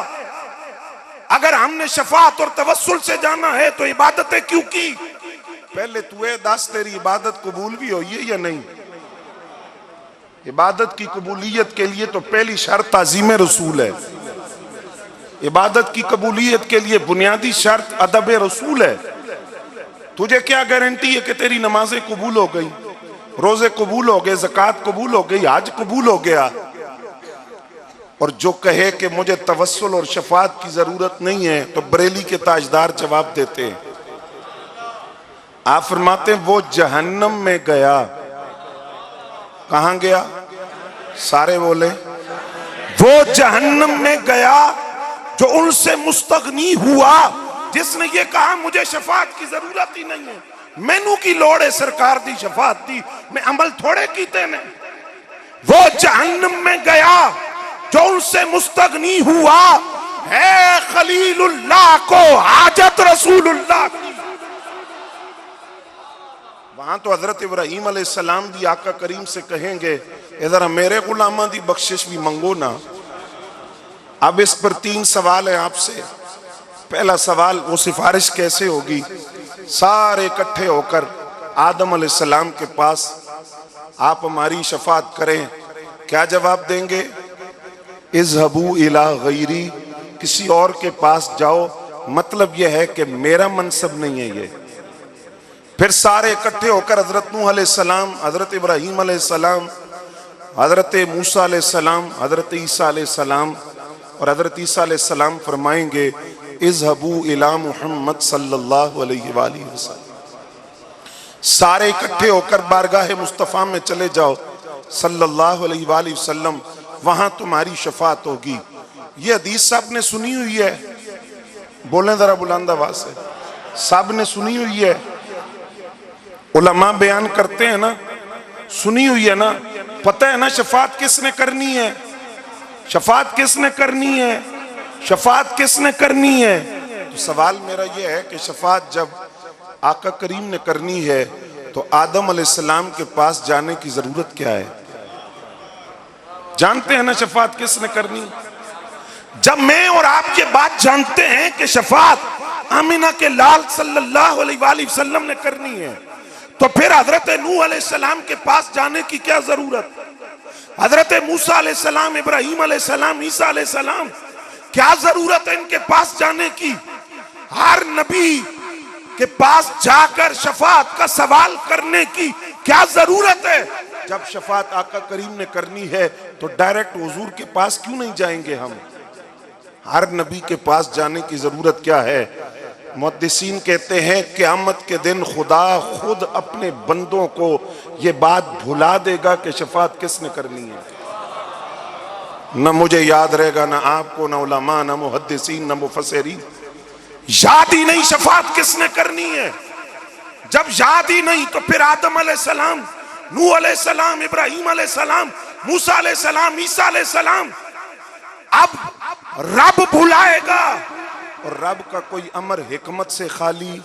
अगर हमने शफात और तवस्सुल से जाना है तो इबादतें क्यों की? पहले तू ये दस तेरी इबादत कबूल भी हुई है या नहीं? इबादत की कबूलियत के लिए तो पहली शर्त ताज़ीम रसूल है। इबादत की कबूलियत के लिए बुनियादी शर्त अदब रसूल है। तुझे क्या गारंटी है कि तेरी नमाजें कबूल हो गई, रोजे कबूल हो गए, ज़कात कबूल हो गई, हज कबूल हो गया? और जो कहे कि मुझे तवस्सुल और शफात की जरूरत नहीं है, तो बरेली के ताजदार जवाब देते हैं, आप फरमाते हैं वो जहन्नम में गया। कहां गया? सारे बोले वो जहन्नम में गया जो उनसे मुस्तगनी हुआ, जिसने ये कहा मुझे शफात की जरूरत ही नहीं है, मैनू की लोड़ है सरकार दी शफात दी, मैं अमल थोड़े कीते ने। वो जहन्नम में गया जो उनसे मुस्तगनी हुआ है, खलीलुल्लाह को हाजत रसूलुल्लाह की। वहां तो हजरत इब्राहीम अलैहिस्सलाम भी आका करीम से कहेंगे इधर मेरे गुलामा दी बख्शिश भी मंगो ना। अब इस पर 3 सवाल है आपसे। पहला सवाल, वो सिफारिश कैसे होगी? सारे इकट्ठे होकर आदम अलैहिस्सलाम के पास आप हमारी शफात करें, क्या जवाब देंगे? इज़हबू इला गैरी, किसी और के पास जाओ, मतलब यह है कि मेरा मनसब नहीं है ये। फिर सारे इकट्ठे होकर हजरत नूह अलैहिस्सलाम, हजरत इब्राहीम अलैहिस्सलाम, हज़रत मूसा अलैहिस्सलाम, हज़रत ईसा अलैहिस्सलाम और हज़रत ईसा अलैहिस्सलाम फरमाएंगे इज़हबू इला मुहम्मद सल्लल्लाहु अलैहि वसल्लम, सारे इकट्ठे होकर बारगाह मुस्तफ़ा में चले जाओ सल्लल्लाहु अलैहि वसल्लम, वहां तुम्हारी शफात होगी। ये हदीस सब ने सुनी हुई है, बोलें जरा बुलंद आवाज से, सब ने सुनी हुई है, उलमा बयान करते हैं ना, सुनी हुई है ना, पता है ना शफात किसने करनी है, शफात किसने करनी है, शफात किसने करनी है। तो सवाल मेरा यह है कि शफात जब आका करीम ने करनी है तो आदम अलैहिस्सलाम के पास जाने की जरूरत क्या है? जानते हैं ना शफात किसने करनी? जब मैं और आप ये बात जानते हैं कि शफात आमिना के लाल सल्लल्लाहु अलैहि वसल्लम ने करनी है, तो फिर हजरत नूह अलैहिस्सलाम के पास जाने की क्या जरूरत? हजरत मूसा अलैहिस्सलाम, इब्राहीम अलैहिस्सलाम, ईसा अलैहिस्सलाम, क्या जरूरत है इनके पास जाने की? हर नबी के पास जाकर शफात का सवाल करने की क्या जरूरत है? जब शफात आका करीम ने करनी है तो डायरेक्ट हुजूर के पास क्यों नहीं जाएंगे हम? हर नबी के पास जाने की जरूरत क्या है? मुहद्दिसीन कहते हैं क़यामत के दिन खुदा खुद अपने बंदों को ये बात भुला देगा कि शफात किसने करनी है। न मुझे याद रहेगा, ना आपको, ना उलमा, ना मुहद्दिसीन, ना मुफस्सिरीन, याद ही नहीं शफात किसने करनी है। जब याद ही नहीं तो फिर आदम अलैहिस्सलाम, नूह अलैहिस्सलाम, इब्राहीम अलैहिस्सलाम, मूसा अलैहिस्सलाम, ईसा अलैहिस्सलाम, अब रब भुलाएगा। और रब का कोई अमर हिकमत से खाली,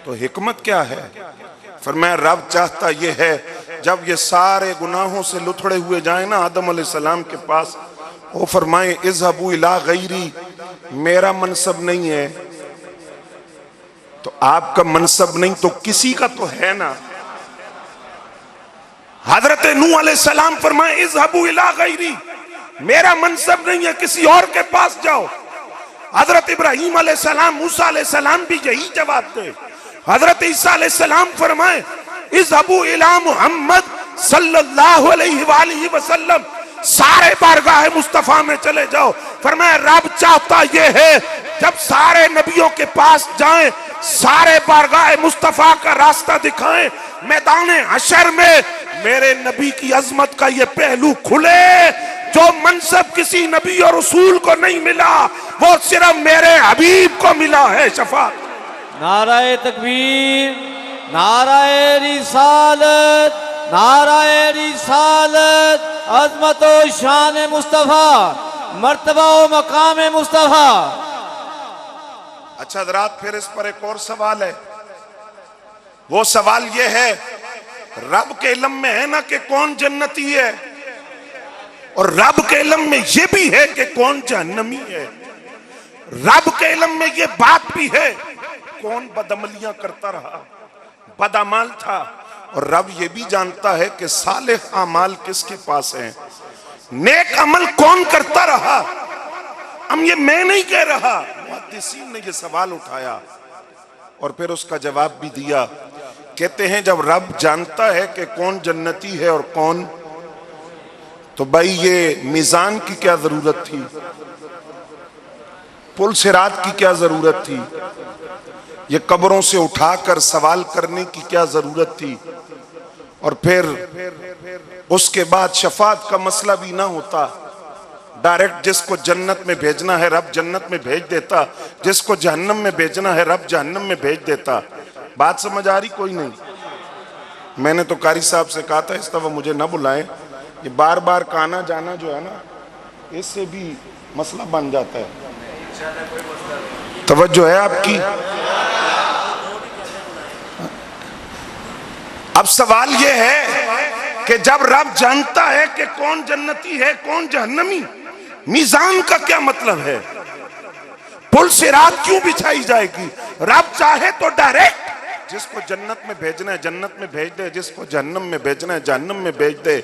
तो हिकमत क्या है? फरमाया रब चाहता ये है जब ये सारे गुनाहों से लुथड़े हुए जाए ना आदम अलैहिस्सलाम के पास, वो फरमाए इज़हबू इला गैरी, मेरा मनसब नहीं है, तो आपका मनसब नहीं तो किसी का तो है ना। हजरत नूह अलैहिस्सलाम फरमाए इज़हबू इला गैरी, मेरा मनसब नहीं है, किसी और के पास जाओ। हजरत इब्राहीम अलैहिस्सलाम, मूसा अलैहिस्सलाम भी यही जवाब दे। हजरत ईसा अलैहिस्सलाम फरमाए इज़हबू इला मुहम्मद सल्लल्लाहु अलैहि वसल्लम, सारे बारगाह मुस्तफा में चले जाओ। फरमाया रब चाहता ये है जब सारे नबियों के पास जाएं, सारे बारगाह मुस्तफा का रास्ता दिखाएं, मैदान हशर में मेरे नबी की अजमत का ये पहलू खुले जो मनसब किसी नबी और रसूल को नहीं मिला, वो सिर्फ मेरे हबीब को मिला है। शफात। नाराए तकबीर, नाराए रिसालत, नाराए रिसालत, अजमत व शान मुस्तफा, मर्तबा व मकाम मुस्तफा। अच्छा हज़रात, फिर इस पर एक और सवाल है। वो सवाल ये है, रब के इल्म में है ना कि कौन जन्नती है, और रब के इल्म में ये भी है कि कौन जहन्नमी है। रब के इल्म में ये बात भी है कौन बदअमलियां करता रहा, बदअमाल था, और रब ये भी जानता है कि सालिह अमाल किसके पास है, नेक अमल कौन करता रहा। हम ये मैं नहीं कह रहा, मुहद्दिसीन ने ये सवाल उठाया और फिर उसका जवाब भी दिया। कहते हैं जब रब जानता है कि कौन जन्नती है और कौन, तो भाई ये मीज़ान की क्या जरूरत थी, पुल सिरात की क्या जरूरत थी, ये कब्रों से उठाकर सवाल करने की क्या जरूरत थी। और फिर उसके बाद शफात का मसला भी ना होता, डायरेक्ट जिसको जन्नत में भेजना है रब जन्नत में भेज देता, जिसको जहन्नम में भेजना है रब जहन्नम में भेज देता। बात समझ आ रही? कोई नहीं। मैंने तो कारी साहब से कहा था इस दफा मुझे ना बुलाएं, ये बार बार का आना जाना जो है ना, इससे भी मसला बन जाता है। तवज्जो है आपकी? अब सवाल ये है कि जब रब जानता है कि कौन जन्नती है कौन जहन्नमी, मीज़ान का क्या मतलब है? पुल सिरात क्यों बिछाई जाएगी? रब चाहे तो डायरेक्ट जिसको जन्नत में भेजना है जन्नत में भेज दे, जिसको जहन्नम में भेजना है जहन्नम में भेज दे।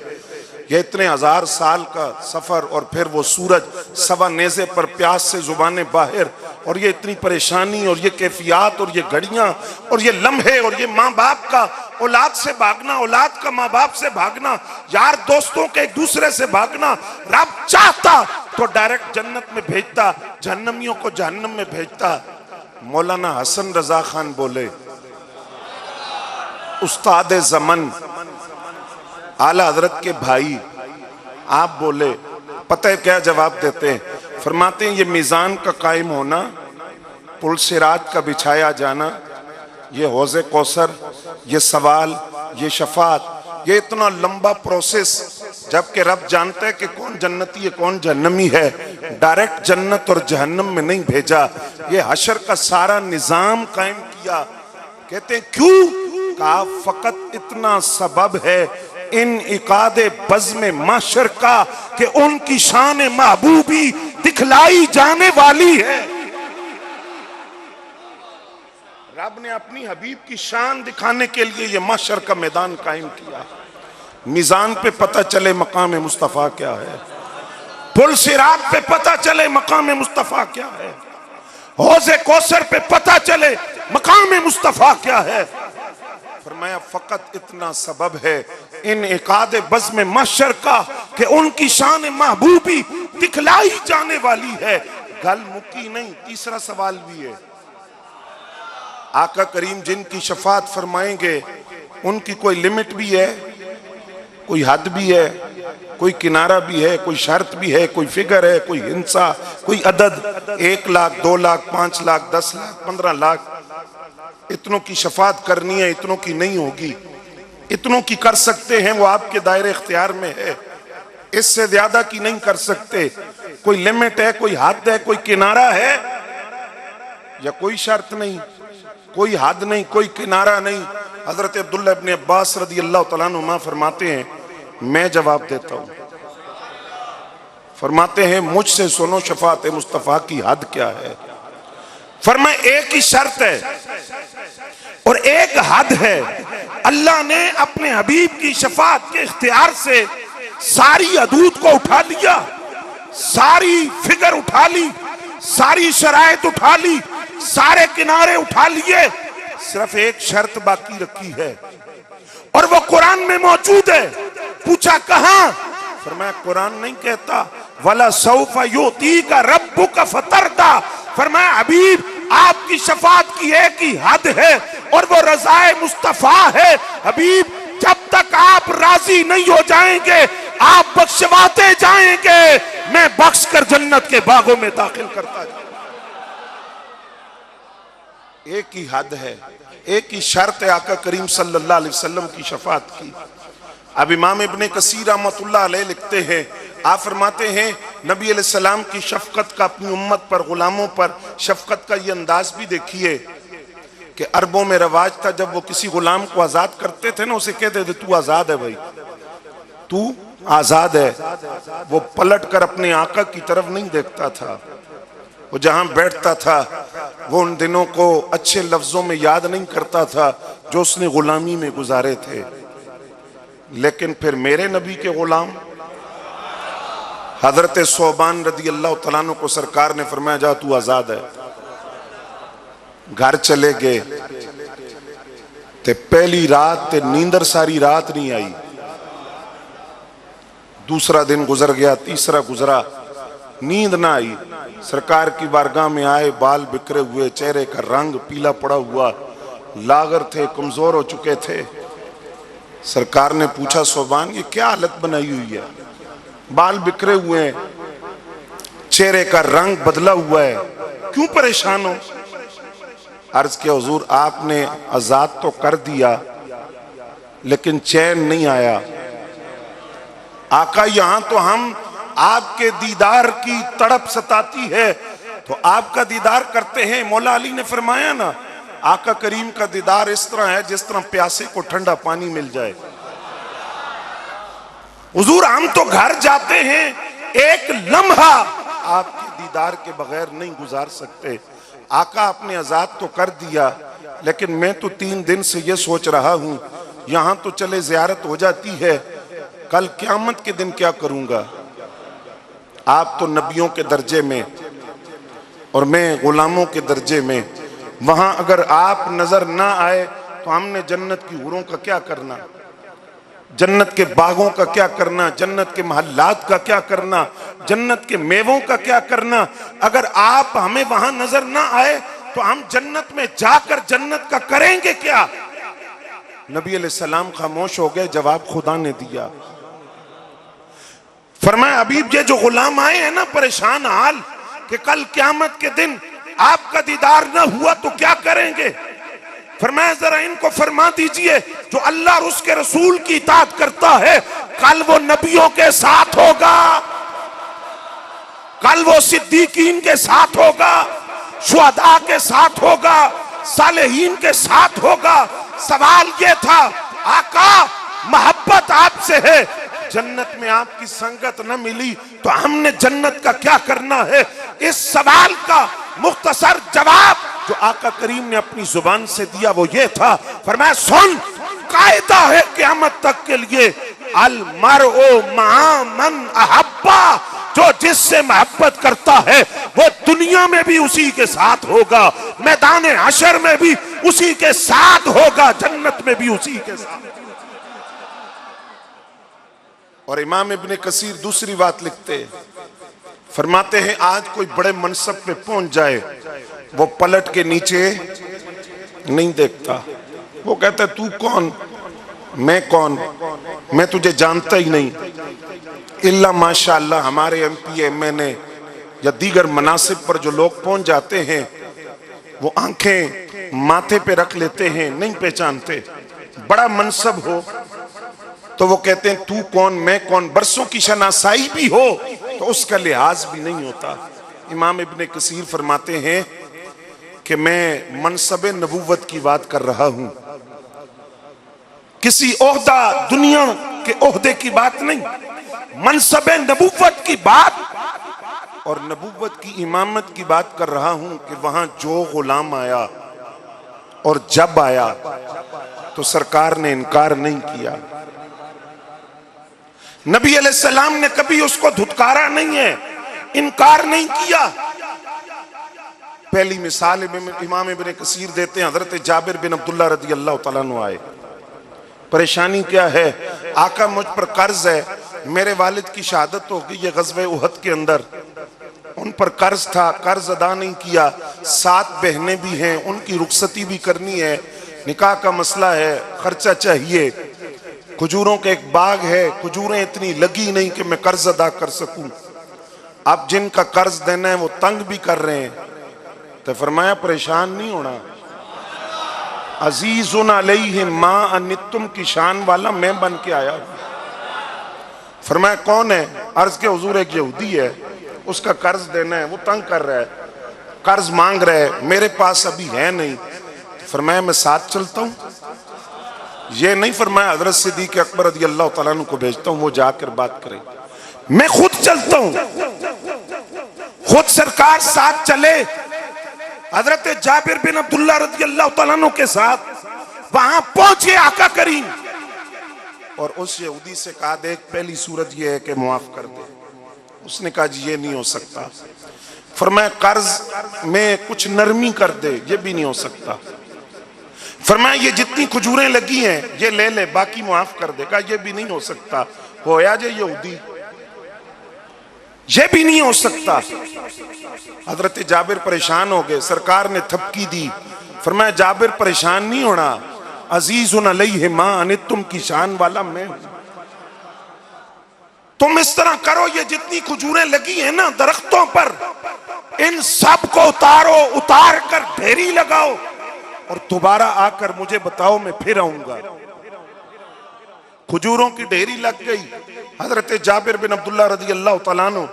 ये इतने हजार साल का सफर और फिर वो सूरज सवा नेज़े पर प्यास से जुबाने बाहर, और ये इतनी परेशानी और ये कैफियत और ये घड़ियां और ये लम्हे और ये माँ बाप का औलाद से भागना, औलाद का माँ बाप से भागना, यार दोस्तों के एक दूसरे से भागना। रब चाहता तो डायरेक्ट जन्नत में भेजता, जहन्नमियों को जहन्नम में भेजता। मौलाना हसन रजा खान बोले, उस्ताद ज़मन आला हजरत के भाई, आप बोले, पता है क्या जवाब देते हैं? फरमाते हैं ये मीज़ान का कायम होना, पुल सिरात का बिछाया जाना, ये हौज़े कौसर, ये सवाल, ये शफात, ये इतना लंबा प्रोसेस, जबकि रब जानते हैं कि कौन जन्नती है कौन जहन्नमी है, डायरेक्ट जन्नत और जहन्नम में नहीं भेजा, ये हशर का सारा निज़ाम कायम किया। कहते हैं क्यों? कहा फकत इतना सबब है इन इकादे बज़्म माशर का कि उनकी शान महबूबी दिखलाई जाने वाली है। रब ने अपनी हबीब की शान दिखाने के लिए ये माशर का मैदान कायम किया। मीज़ान पे पता चले मकाम मुस्तफ़ा क्या है, पुल सिरात पे पता चले मकाम मुस्तफ़ा क्या है, हौज़े कौसर पे पता चले मकाम मुस्तफ़ा क्या है। फरमाया फकत इतना सबब है इन इकादे बज़्म महशर का कि उनकी शान महबूबी दिखलाई जाने वाली है। गल मुकी नहीं, तीसरा सवाल भी है। आका करीम जिनकी शफात फरमाएंगे उनकी कोई लिमिट भी है, कोई हद भी है, कोई किनारा भी है, कोई शर्त भी है, कोई फिगर है, कोई हिंसा, कोई अदद, 1 लाख 2 लाख 5 लाख 10 लाख 15 लाख, इतनों की शफात करनी है, इतनों की नहीं होगी। इतनों की कर सकते हैं, वो आपके दायरे इख्तियार में है, इससे ज्यादा की नहीं कर सकते। कोई लिमिट है, कोई हद है, कोई किनारा है, या कोई शर्त नहीं, कोई हद नहीं, कोई किनारा नहीं। हजरत अब्दुल्लाह इब्न अब्बास रदी अल्लाह तआला अन्हुमा फरमाते हैं, मैं जवाब देता हूं, फरमाते हैं मुझसे सुनो शफात मुस्तफ़ा की हद क्या है। फरमाए एक ही शर्त है और एक हद है। अल्लाह ने अपने हबीब की शफात के इख्तियार से सारी हदूद को उठा लिया, सारी फिगर उठा ली, सारी शराइत उठा ली, सारे किनारे उठा लिए, सिर्फ एक शर्त बाकी रखी है और वो कुरान में मौजूद है। पूछा कहां? फरमाया कुरान नहीं कहता वला सौफा युतीका रब्बुका फतरदा। फरमाया हबीब आपकी शफात की एक ही हद है और वो रज़ाए मुस्तफा है। हबीब जब तक आप राजी नहीं हो जाएंगे आप बख्शवाते जाएंगे, मैं बख्श कर जन्नत के बागों में दाखिल करता जाऊंगा। एक ही हद है, एक ही शर्त है आका करीम सल्लल्लाहु अलैहि वसल्लम की शफात की। अब इमाम इब्ने कसीर रहमतुल्लाह अलैह लिखते हैं, आप फरमाते हैं नबी अलैहिस्सलाम की शफकत का अपनी उम्मत पर, गुलामों पर शफकत का ये अंदाज भी देखिए कि अरबों में रवाज था, जब वो किसी गुलाम को आजाद करते थे ना, उसे कहते थे तू आजाद है भाई, तू आजाद है। वो पलट कर अपने आका की तरफ नहीं देखता था, वो जहां बैठता था वो उन दिनों को अच्छे लफ्जों में याद नहीं करता था जो उसने गुलामी में गुजारे थे। लेकिन फिर मेरे नबी के गुलाम हजरत सोबान रदी अल्लाह तआला अन्हु को सरकार ने फरमाया जा तू आजाद है। घर चले गए ते पहली रात ते नींदर सारी रात नहीं आई। दूसरा दिन गुजर गया, तीसरा गुजरा, नींद ना आई। सरकार की बारगाह में आए, बाल बिखरे हुए, चेहरे का रंग पीला पड़ा हुआ, लागर थे, कमजोर हो चुके थे। सरकार ने पूछा सोबान ये क्या हालत बनाई हुई है, बाल बिखरे हुए हैं, चेहरे का रंग बदला हुआ है, क्यों परेशान हो? अर्ज किया हुजूर आपने आजाद तो कर दिया लेकिन चैन नहीं आया। आका यहां तो हम आपके दीदार की तड़प सताती है तो आपका दीदार करते हैं। मौला अली ने फरमाया ना, आका करीम का दीदार इस तरह है जिस तरह प्यासे को ठंडा पानी मिल जाए। हुजूर हम तो घर जाते हैं, एक लम्हा आपके दीदार के बगैर नहीं गुजार सकते। आका आपने आजाद तो कर दिया लेकिन मैं तो 3 दिन से ये सोच रहा हूं यहां तो चले जियारत हो जाती है, कल क़यामत के दिन क्या करूंगा। आप तो नबियों के दर्जे में और मैं गुलामों के दर्जे में, वहां अगर आप नजर ना आए तो हमने जन्नत की हूरों का क्या करना, जन्नत के बागों का क्या करना, जन्नत के महल्लात का क्या करना, जन्नत के मेवों का क्या करना। अगर आप हमें वहां नजर ना आए तो हम जन्नत में जाकर जन्नत का करेंगे क्या। नबी अलैहिस्सलाम खामोश हो गए, जवाब खुदा ने दिया। फरमाया हबीब ये जो गुलाम आए हैं ना परेशान हाल कि कल क़यामत के दिन आपका दीदार ना हुआ तो क्या करेंगे। फरमाया जरा इनको फरमा दीजिए जो अल्लाह और उसके रसूल की इताअत करता है कल वो नबियों के साथ होगा, कल वो सिद्दीकीन के साथ होगा, शुहदा के साथ होगा, सालेहीन के साथ होगा। सवाल ये था आका मोहब्बत आपसे है, जन्नत में आपकी संगत न मिली तो हमने जन्नत का क्या करना है। इस सवाल का मुख्तसर जवाब जो आका करीम ने अपनी जुबान से दिया वो ये था, फरमाया सुन कायदा है क़यामत तक के लिए, अल मरउ मअ मन अहब्बा, जो जिससे मोहब्बत करता है वो दुनिया में भी उसी के साथ होगा, मैदान हशर में भी उसी के साथ होगा, जन्नत में भी उसी के साथ। और इमाम इब्ने कसीर दूसरी बात लिखते हैं, फरमाते हैं आज कोई बड़े मनसब पे पहुंच जाए वो पलट के नीचे नहीं देखता। वो कहता है तू कौन, मैं कौन, मैं तुझे जानता ही नहीं। इल्ला माशाअल्लाह हमारे एमपी एमएनए या दीगर मनासिब पर जो लोग पहुंच जाते हैं वो आंखें माथे पे रख लेते हैं, नहीं पहचानते। बड़ा मनसब हो तो वो कहते हैं तू कौन मैं कौन, बरसों की शनासाई भी हो तो उसका लिहाज भी नहीं होता। इमाम इब्ने कसीर फरमाते हैं कि मैं मनसबे नबूवत की बात कर रहा हूं, किसी ओहदा दुनिया के ओहदे की बात नहीं, मनसबे नबूवत की बात और नबूवत की इमामत की बात कर रहा हूं कि वहां जो गुलाम आया और जब आया तो सरकार ने इनकार नहीं किया। नबी अलैहिस्सलाम ने कभी उसको धुतकारा नहीं है, इनकार नहीं किया। पहली मिसाल इमाम इब्ने कसीर देते हैं, हजरत जाबिर बिन अब्दुल्लाह रज़ी अल्लाह तआला अन्हु आए। परेशानी क्या है, आका मुझ पर कर्ज है, मेरे वालिद की शहादत हो गई है ग़ज़वे उहद के अंदर, उन पर कर्ज था, कर्ज अदा नहीं किया, 7 बहनें भी हैं, उनकी रुखसती भी करनी है, निकाह का मसला है, खर्चा चाहिए, खजूरों का एक बाग है, खजूरें इतनी लगी नहीं कि मैं कर्ज अदा कर सकूं। अब जिनका कर्ज देना है वो तंग भी कर रहे हैं, तो फरमाया परेशान नहीं होना, अजीजुन अलैहि मा अनितुम की शान वाला मैं बन के आया। फरमाया कौन है, अर्ज के हुजूर एक यहूदी है, उसका कर्ज देना है, वो तंग कर रहा है, कर्ज मांग रहा है, मेरे पास अभी है नहीं। फरमाया मैं साथ चलता हूं। ये नहीं फरमाया हजरत सिद्दीक अकबर रज़ी अल्लाह तआला अन्हु को भेजता हूं वो जाकर बात करें, मैं खुद चलता हूं, खुद सरकार साथ चले। हजरत जाबिर बिन अब्दुल्लाह रज़ी अल्लाह तआला अन्हु के साथ वहां पहुंचे आका करीम और उस यहूदी से कहा देख पहली सूरत ये है कि मुआफ कर दे। उसने कहा जी ये नहीं हो सकता। फरमाया कर्ज में कुछ नरमी कर दे, ये भी नहीं हो सकता। फरमाया ये जितनी खजूरें लगी हैं ये ले ले, बाकी मुआफ कर देगा, ये भी नहीं हो सकता। होया जे यहूदी, ये भी नहीं हो सकता। हजरत जाबिर परेशान हो गए, सरकार ने थपकी दी। फरमाया जाबिर परेशान नहीं होना, अजीजुन अलैहि मा अनितुम की शान वाला मैं हूं। तुम इस तरह करो, ये जितनी खजूरें लगी हैं ना दरख्तों पर, इन सब को उतारो, उतार कर ढेरी लगाओ और दोबारा आकर मुझे बताओ, मैं फिर आऊंगा। खजूरों की ढेरी लग गई। हजरत जाबिर बिन अब्दुल्लाह रज़ी अल्लाह तआला अन्हु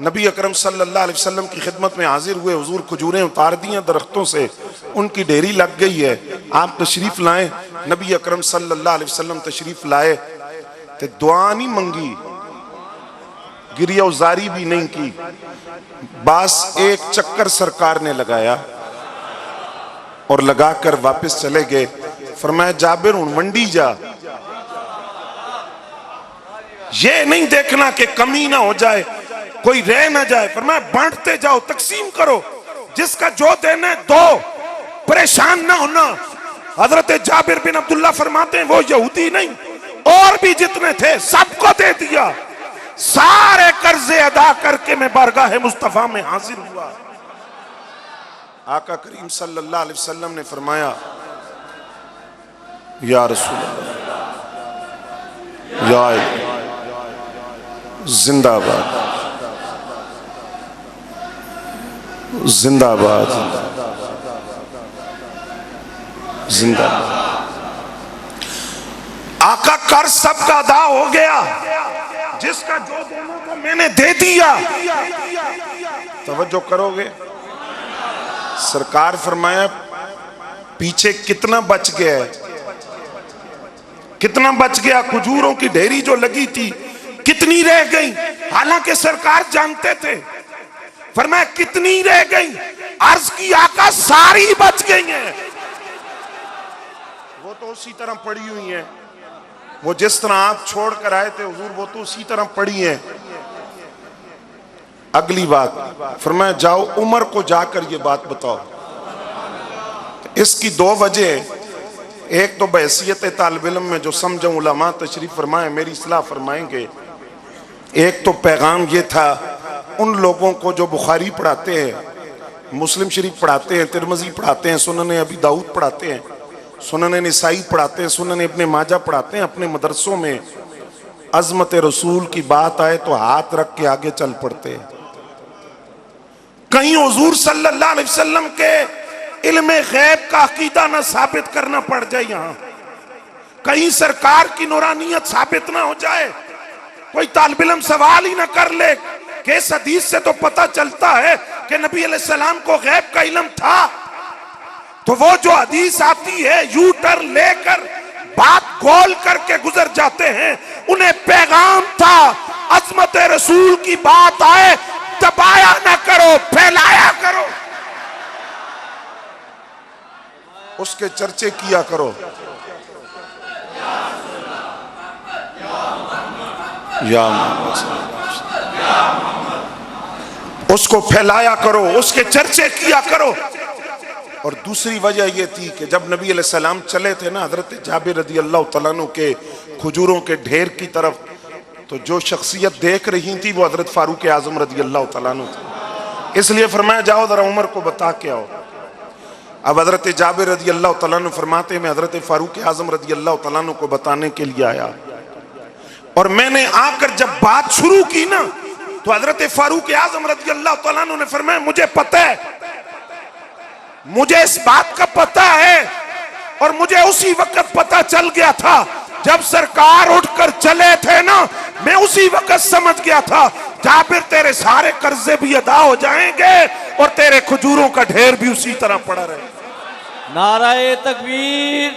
नबी अकरम सल्लल्लाहु अलैहि वसल्लम की खिदमत में हाजिर हुए। हुजूर खजूरें उतार दी हैं दरख्तों से, उनकी ढेरी लग गई है, आप तशरीफ लाएं। नबी अकरम सल्लल्लाहु अलैहि वसल्लम तशरीफ लाए तो दुआ नहीं मंगी, गिरिया उजारी भी नहीं की, बस एक चक्कर सरकार ने लगाया और लगाकर वापस चले गए। फरमाया जाबिर हुण वंडी जा, ये नहीं देखना कि कमी ना हो जाए, कोई रह ना जाए। फरमाया बांटते जाओ, तकसीम करो, जिसका जो देना है दो, परेशान ना होना। हजरत जाबिर बिन अब्दुल्ला फरमाते हैं वो यहूदी नहीं, और भी जितने थे सबको दे दिया। सारे कर्जे अदा करके मैं बारगाह मुस्तफा में हाजिर हुआ। आका करीम सल्लल्लाहु अलैहि वसल्लम ने फरमाया, या रसूल अल्लाह, या जिंदाबाद जिंदाबाद जिंदाबाद। आका कर्ज सबका अदा हो गया, जिसका जो देना था मैंने दे दिया। तवज्जो करोगे? सरकार फरमाया पीछे कितना बच गया है, कितना बच गया? खजूरों की ढेरी जो लगी थी कितनी रह गई? हालांकि सरकार जानते थे। फरमाया कितनी रह गई? अर्ज की आका सारी बच गई हैं। वो तो उसी तरह पड़ी हुई हैं, वो जिस तरह आप छोड़ कर आए थे हुजूर, वो तो उसी तरह पड़ी हैं। अगली बात फरमाया जाओ उमर को जाकर ये बात बताओ। इसकी दो वजह, एक तो बहसियत तालिब इल्म में जो समझो उलमा तशरीफ फरमाए मेरी इस्लाह फरमाएंगे। एक तो पैगाम ये था उन लोगों को जो बुखारी पढ़ाते हैं, मुस्लिम शरीफ पढ़ाते हैं, तिरमिज़ी पढ़ाते हैं, सुनन अबी दाऊद पढ़ाते हैं, सुनन निसाई पढ़ाते हैं, सुनन इब्ने माजा पढ़ाते हैं। अपने मदरसों में अज़मत रसूल की बात आए तो हाथ रख के आगे चल पड़ते हैं। कहीं हुजूर सल्लल्लाहु अलैहि वसल्लम के इल्मे गैब का अकीदा ना साबित करना पड़ जाए, यहां कहीं सरकार की नूरानियत साबित ना हो जाए, कोई तालिब इल्म सवाल ही ना कर ले कि इस हदीस से तो पता चलता है कि नबी अलैहिस्सलाम को गैब का इल्म था। तो वो जो हदीस आती है यू टर्न लेकर बात गोल करके गुजर जाते हैं, उन्हें पैगाम था अज़मत रसूल की बात आए दबाया ना करो, फैलाया करो, उसके चर्चे किया करो। या उसको फैलाया करो, उसके चर्चे किया करो। और दूसरी वजह यह थी कि जब नबी अलैहिस्सलाम चले थे ना हजरत जाबिर रज़ी अल्लाह तआला अन्हु के खजूरों के ढेर की तरफ, तो जो शख्सियत देख रही थी वो हजरत फारूक आजम रज़ी अल्लाह तआला अन्हु थे। इसलिए फरमाया जाओ जरा उमर को बता के आओ। अब हजरत जाबिर रज़ी अल्लाह तआला अन्हु फरमाते मैं हजरत फारूक आजम रज़ी अल्लाह तआला अन्हु को बताने के लिए आया, और मैंने आकर जब बात शुरू की ना तो हजरत फारूक आजम रज़ी अल्लाह तआला अन्हु ने फरमाया मुझे पता है, मुझे इस बात का पता है, और मुझे उसी वक्त पता चल गया था जब सरकार उठकर चले थे ना, मैं उसी वक्त समझ गया था जाबिर तेरे सारे कर्जे भी अदा हो जाएंगे और तेरे खजूरों का ढेर भी उसी तरह पड़ा रहे। नाराए तकबीर,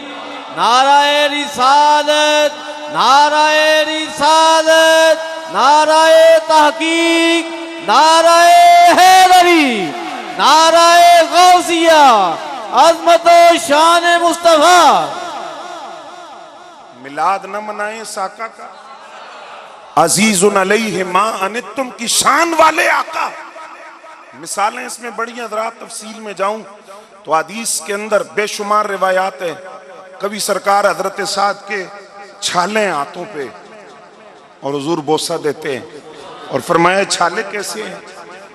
नाराए रिसालत, नाराए रिसालत, नाराए तहकीक, नाराए हैदरी, नाराए गौसिया, अज़मत व शान मुस्तफा। मिलाद न मनाएं साका का, अजीजुन अलैहि मा अनित्तुम की शान वाले आका। मिसालें इसमें बड़ी हज़रात, तफसील में जाऊं तो हदीस के अंदर बेशुमार रिवायात है। कभी सरकार हजरत साद के छाले हाथों पे और हुजूर बोसा देते हैं और फरमाया छाले कैसे हैं?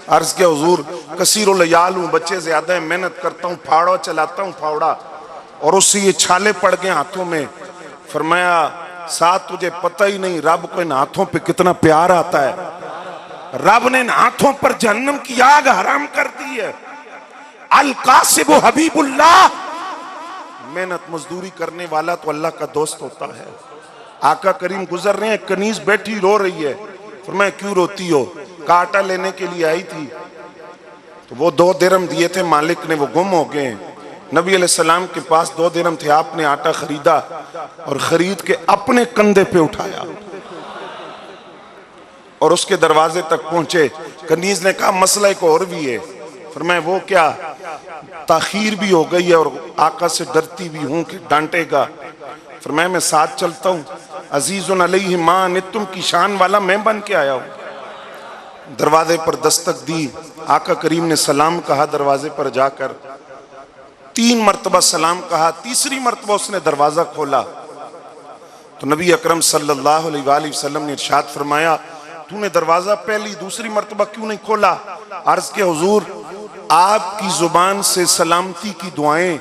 अर्ज के हुजूर कसीरुल याल हूँ, बच्चे ज्यादा है, मेहनत करता हूँ, फावड़ा चलाता हूँ फावड़ा, और उससे ये छाले पड़ गए हाथों में। फरमाया साथ तुझे पता ही नहीं रब को इन हाथों पे कितना प्यार आता है, रब ने इन हाथों पर जहन्नम की आग हराम कर दी है। अल कासिब हबीबुल्लाह, मेहनत मजदूरी करने वाला तो अल्लाह का दोस्त होता है। आका करीम गुजर रहे हैं, कनीज बैठी रो रही है। फरमाया क्यों रोती हो? काटा लेने के लिए आई थी, तो वो 2 दिरहम दिए थे मालिक ने, वो गुम हो गए। नबी अलैहिस्सलाम के पास 2 दिरहम थे, आपने आटा खरीदा और खरीद के अपने कंधे पे उठाया और उसके दरवाजे तक पहुंचे। कनीज ने कहा मसला एक और भी है। फरमाया वो क्या? ताखीर भी हो गई है और आका से डरती भी हूं कि डांटेगा। फरमाया मैं साथ चलता हूं। अजीजुन अलैहि मा अनित्तुम की शान वाला मैं बन के आया हूं। दरवाजे पर दस्तक दी, आका करीम ने सलाम कहा दरवाजे पर जाकर, 3 मरतबा सलाम कहा, तीसरी मरतबा उसने दरवाजा खोला तो नबी अकरम सल्लल्लाहु अलैहि वसल्लम ने इरशाद फरमाया, तूने दरवाजा पहली दूसरी मरतबा क्यों नहीं खोला? अर्ज के हुजूर, आपकी जुबान से सलामती की दुआएं।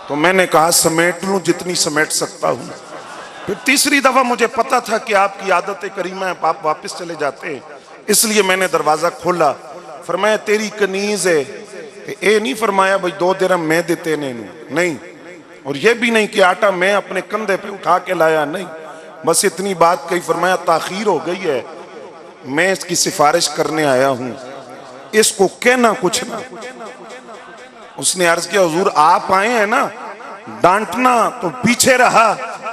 तो मैंने कहा समेट लूं जितनी समेट सकता हूं। फिर तीसरी दफा मुझे पता था कि आपकी आदत करीमा है, आप वापस चले जाते हैं, इसलिए मैंने दरवाजा खोला। फरमाया तेरी कनीज है, ये नहीं फरमाया भाई 2 दिरहम मैं देते नहीं, और ये भी नहीं कि आटा मैं अपने कंधे पे उठा के लाया, नहीं, बस इतनी बात कही। फरमाया ताखीर हो गई है, मैं इसकी सिफारिश करने आया हूं, इसको कहना कुछ ना। उसने अर्ज किया हुजूर आप आए हैं ना, डांटना तो पीछे रहा,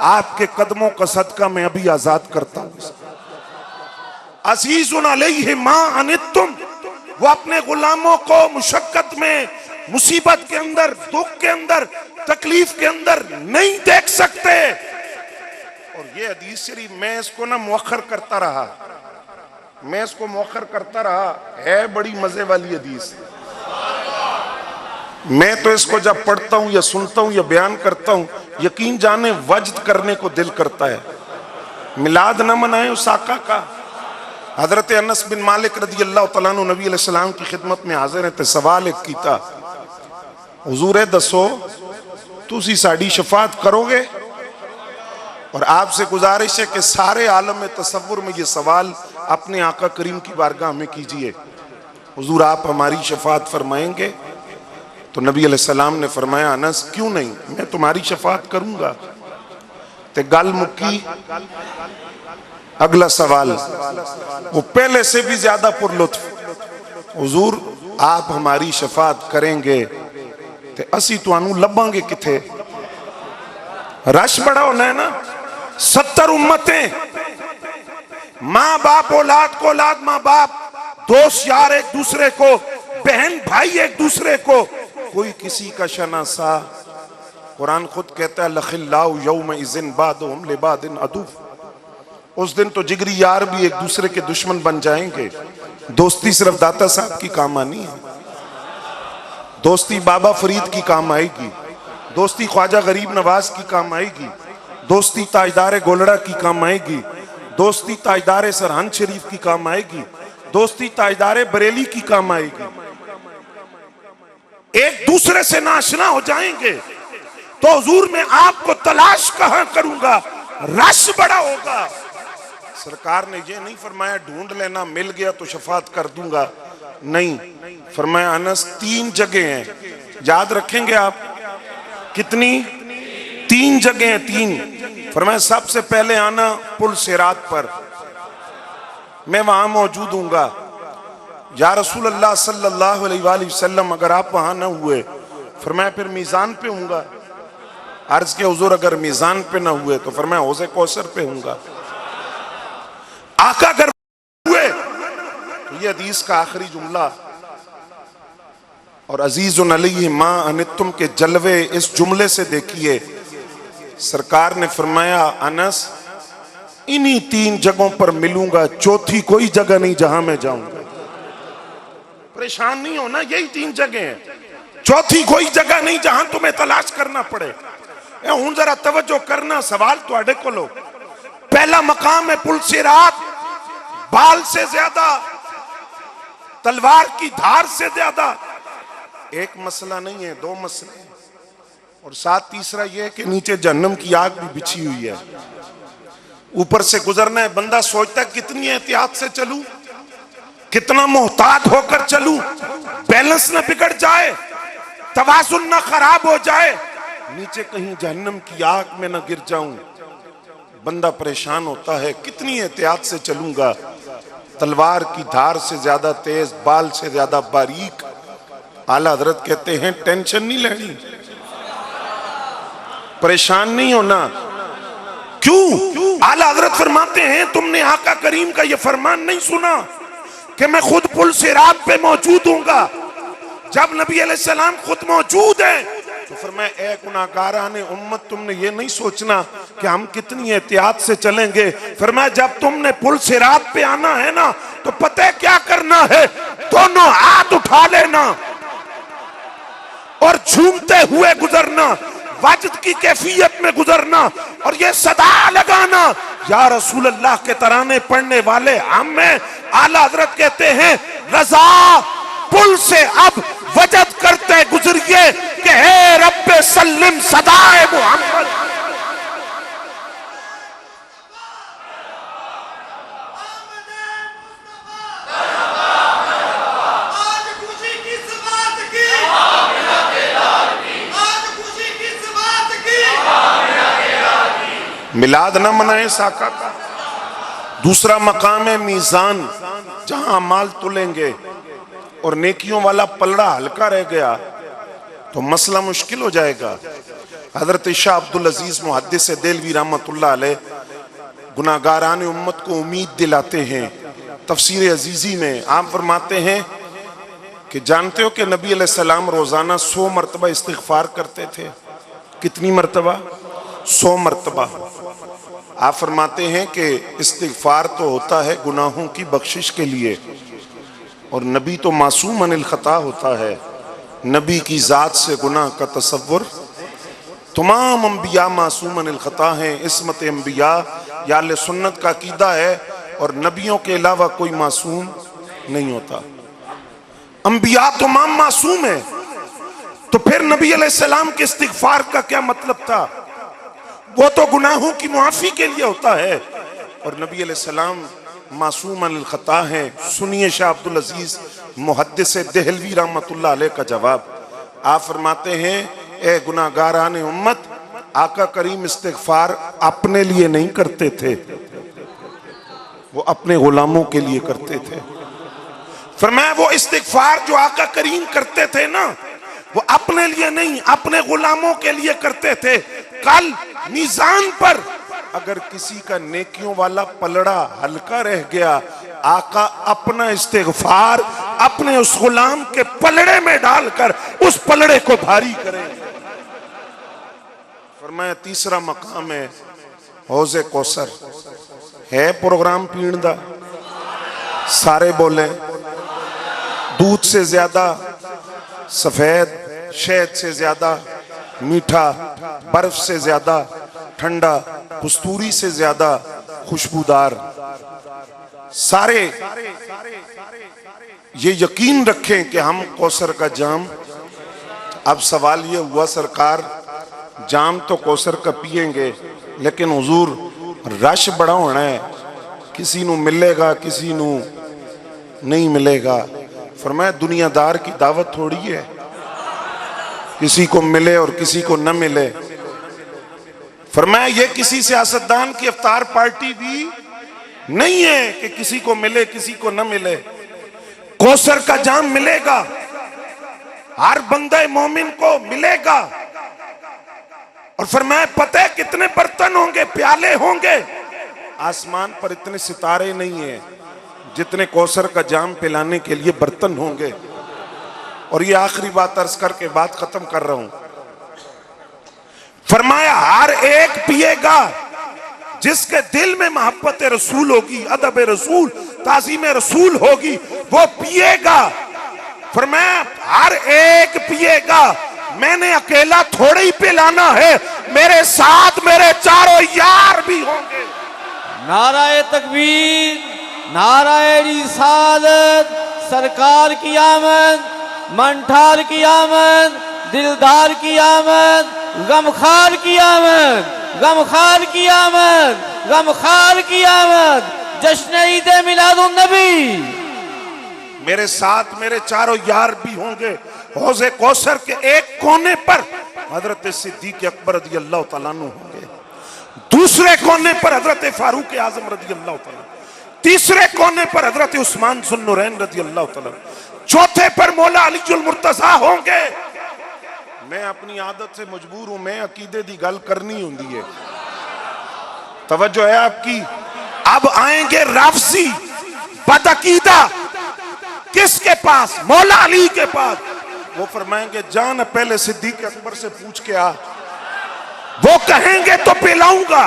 आपके कदमों का सदका मैं अभी आजाद करता हूं। अज़ीज़ुन अलैहि मा अनित्तुम, वो अपने गुलामों को मुशक्कत में, मुसीबत के अंदर, दुख के अंदर, तकलीफ के अंदर नहीं देख सकते। और ये हदीस शरीफ मैं इसको ना मुअख्खर करता रहा, है बड़ी मजे वाली हदीस। मैं तो इसको जब पढ़ता हूं या सुनता हूं या बयान करता हूं, यकीन जाने वज्द करने को दिल करता है। मिलाद न मनाए उस आका का। हजरत अनस बिन मालिक रदी अल्लाह तआला अन्हु नबी अलैहि सलाम की खिदमत में हाजिर है, सवाल एक कीता, हुजूर दसो तुसी साड़ी शफात करोगे? और आपसे गुजारिश है कि सारे आलम में तसव्वुर में ये सवाल अपने आका करीम की बारगाह में कीजिए, हुजूर आप हमारी शफात फरमाएंगे? तो नबी अलैहिस्सलाम ने फरमाया अनस क्यों नहीं, मैं तुम्हारी शफात करूंगा। ते गल मुक्की। अगला सवाल वो पहले से भी ज्यादा पुरलुत्फ, हुजूर आप हमारी शफात करेंगे ते असी तुहानू लभांगे किथे? रश बड़ा होना है ना, 70 उम्मतें, माँ बाप औलाद को औलाद माँ बाप, दोस्त यार एक दूसरे को, बहन भाई एक दूसरे को, कोई किसी का शनासा। कुरान खुद कहता है लखिल्लाहु यौम इज़िन बादुहुम लिबादिन अदू, उस दिन तो जिगरी यार भी एक दूसरे के दुश्मन बन जाएंगे। दोस्ती सिर्फ दाता साहब की काम आनी है, दोस्ती बाबा फरीद की काम आएगी, दोस्ती ख्वाजा गरीब नवाज की काम आएगी, दोस्ती ताजदार गोलड़ा की काम आएगी, दोस्ती ताजदार सरहंद शरीफ की काम आएगी, दोस्ती ताजदार बरेली की काम आएगी। एक दूसरे से नाशना हो जाएंगे तो हुजूर मैं आपको तलाश कहां करूंगा, रश बड़ा होगा। सरकार ने ये नहीं फरमाया ढूंढ लेना, मिल गया तो शफात कर दूंगा, नहीं, फरमाया अनस 3 जगह हैं, याद रखेंगे आप कितनी? 3 जगह हैं, 3। फरमाया सबसे पहले आना पुल सिरात पर, मैं वहां मौजूद हूंगा। या रसूल अल्लाह सल्लल्लाहु अलैहि वसल्लम अगर आप वहां ना हुए, फरमाया फिर मीज़ान पे हूंगा। अर्ज के हुजूर अगर मीज़ान पे ना हुए तो फरमाया हौज़े कौसर पे हूंगा। आका अगर हुए तो ये हदीस का आखिरी जुमला। और अजीजुन अलैहि मा अनित्तुम के जलवे इस जुमले से देखिए, सरकार ने फरमाया अनस इन्हीं 3 जगहों पर मिलूंगा, चौथी कोई जगह नहीं जहां मैं जाऊंगा। परेशान नहीं होना, यही 3 जगह हैं, चौथी कोई जगह नहीं जहां तुम्हें तलाश करना पड़े। हूं जरा तवज्जो करना, सवाल तुहाडे कोलो। पहला मकाम है पुल सिरात, बाल से ज्यादा, तलवार की धार से ज्यादा। एक मसला नहीं है, 2 मसले, और साथ तीसरा यह है कि नीचे जहन्नम की आग भी बिछी हुई है, ऊपर से गुजरना है। बंदा सोचता है कितनी एहतियात से चलूं, कितना मोहतात होकर चलूं, बैलेंस ना बिगड़ जाए, तवाज़ुन ना खराब हो जाए, नीचे कहीं जहन्नम की आग में ना गिर जाऊं। बंदा परेशान होता है, कितनी एहतियात से चलूंगा, तलवार की धार से ज्यादा तेज, बाल से ज्यादा बारीक। आला हजरत कहते हैं टेंशन नहीं लेनी, परेशान नहीं होना। क्यों? आला हजरत फरमाते हैं तुमने आका करीम का यह फरमान नहीं सुना कि मैं खुद पुल सिरात पे मौजूद हूंगा। जब नबी अलैहिस्सलाम खुद मौजूद है, तो फरमाया ए गुनाहगाराने उम्मत, तुमने ये नहीं सोचना कि हम कितनी एहतियात से चलेंगे। फरमाया जब तुमने पुल सिरात पे आना है ना, तो पता है क्या करना है, दोनों हाथ उठा लेना और झूमते हुए गुजरना, वाजिद की कैफियत में गुजरना और ये सदा लगाना, या रसूल अल्लाह के तराने पढ़ने वाले हमें आला हजरत कहते हैं, रजा पुल से अब वजद करते गुजरिए कि हे रब्बे सल्लिम सदाए मोहम्मद। मिलाद न मनाए साका का। दूसरा मकाम है मीजान, जहां माल तुलेंगे और नेकियों वाला पलड़ा हल्का रह गया तो मसला मुश्किल हो जाएगा। हजरत शाह अब्दुल अजीज मुहद्दिस देलवी रहमतुल्लाह अलैह गुनाहगारान उम्मत को उम्मीद दिलाते हैं। तफसीर अजीजी में आप फरमाते हैं कि जानते हो कि नबी अलैहिस्सलाम रोजाना 100 मरतबा इस्तिग़फार करते थे। कितनी मरतबा? 100 मरतबा। आप फरमाते हैं कि इस्तिग़फार तो होता है गुनाहों की बख्शिश के लिए, और नबी तो मासूम अनिल खता होता है। नबी की ज़ात से गुनाह का तसव्वुर, तमाम अंबिया मासूम अनिल खता हैं। इस्मत अंबिया या अहले सुन्नत का अकीदा है, और नबियों के अलावा कोई मासूम नहीं होता। अंबिया तमाम मासूम है, तो फिर नबी अलैहिस्सलाम के इस्तिग़फार का क्या मतलब था? वो तो गुनाहों की मुआफी के लिए होता है, और नबी अलैहिस्सलाम मासूम अनिल खता है। सुनिए शाह अब्दुल अजीज मुहद्दिस देहलवी रहमतुल्लाह अलैह का जवाब। आप फरमाते हैं, ए गुनाहगारान उम्मत, आका करीम इस्तिग़फार अपने लिए नहीं करते थे, वो अपने गुलामों के लिए करते थे। फरमाया वो इस्तिग़फार जो आका करीम करते थे ना, वो अपने लिए नहीं, अपने गुलामों के लिए करते थे। कल मीजान पर अगर किसी का नेकियों वाला पलड़ा हल्का रह गया, आका अपना इस्तिग़फार अपने उस गुलाम के पलड़े में डालकर उस पलड़े को भारी करें। फरमाया तीसरा मकाम है हौज़े कौसर। है प्रोग्राम पीण दा, सारे बोले, दूध से ज्यादा सफेद, शहद से ज्यादा मीठा, बर्फ से ज्यादा ठंडा, कस्तूरी से ज्यादा खुशबूदार। सारे ये यकीन रखें कि हम कौसर का जाम, अब सवाल ये हुआ सरकार जाम तो कौसर का पिएंगे, लेकिन हुजूर रश बड़ा होना है, किसी नू मिलेगा किसी नू नहीं मिलेगा। फरमाया दुनियादार की दावत थोड़ी है किसी को मिले और किसी को न मिले। फरमाया ये किसी सियासतदान की इफ्तार पार्टी भी नहीं है कि किसी को मिले किसी को न मिले। कौसर का जाम मिलेगा, हर बंदे मोमिन को मिलेगा। और फरमाया पता है कितने बर्तन होंगे, प्याले होंगे? आसमान पर इतने सितारे नहीं है जितने कौसर का जाम पिलाने के लिए बर्तन होंगे। और ये आखिरी बात अर्ज करके बात खत्म कर रहा हूं। फरमाया हर एक पिएगा जिसके दिल में मोहब्बत रसूल होगी, अदब रसूल, ताज़ीम रसूल होगी, वो पिएगा। फरमाया हर एक पिएगा, मैंने अकेला थोड़े ही पिलाना है, मेरे साथ मेरे चारों यार भी होंगे। नाराए तकबीर, नाराए रिसालत, सरकार की आमद, मंठार की आमद, दिलदार की आमद, गमखार की आमद, गमखार की आमद, गमखार की आमद, जश्न ईद मिलादुन नबी। मेरे साथ मेरे चारों यार भी होंगे। हौज़े कौसर के एक कोने पर हजरत सिद्दीक़ अकबर रज़ी अल्लाह तआला अन्हु होंगे, दूसरे कोने पर हजरत फारूक आज़म रज़ी अल्लाह तआला, तीसरे कोने पर हजरत उस्मान ज़ुन्नुरैन रज़ी अल्लाह तआला, चौथे पर मौला अलीजुल मुर्तज़ा होंगे। मैं अपनी आदत से मजबूर हूं, मैं अकीदे दी गल करनी होंदी है, तवज्जो है आपकी। अब आएंगे राफजी बदअकीदा, किसके पास? मौला अली के पास। वो फरमाएंगे जान पहले सिद्दीक अकबर से पूछ के आ। वो कहेंगे तो पिलाऊंगा।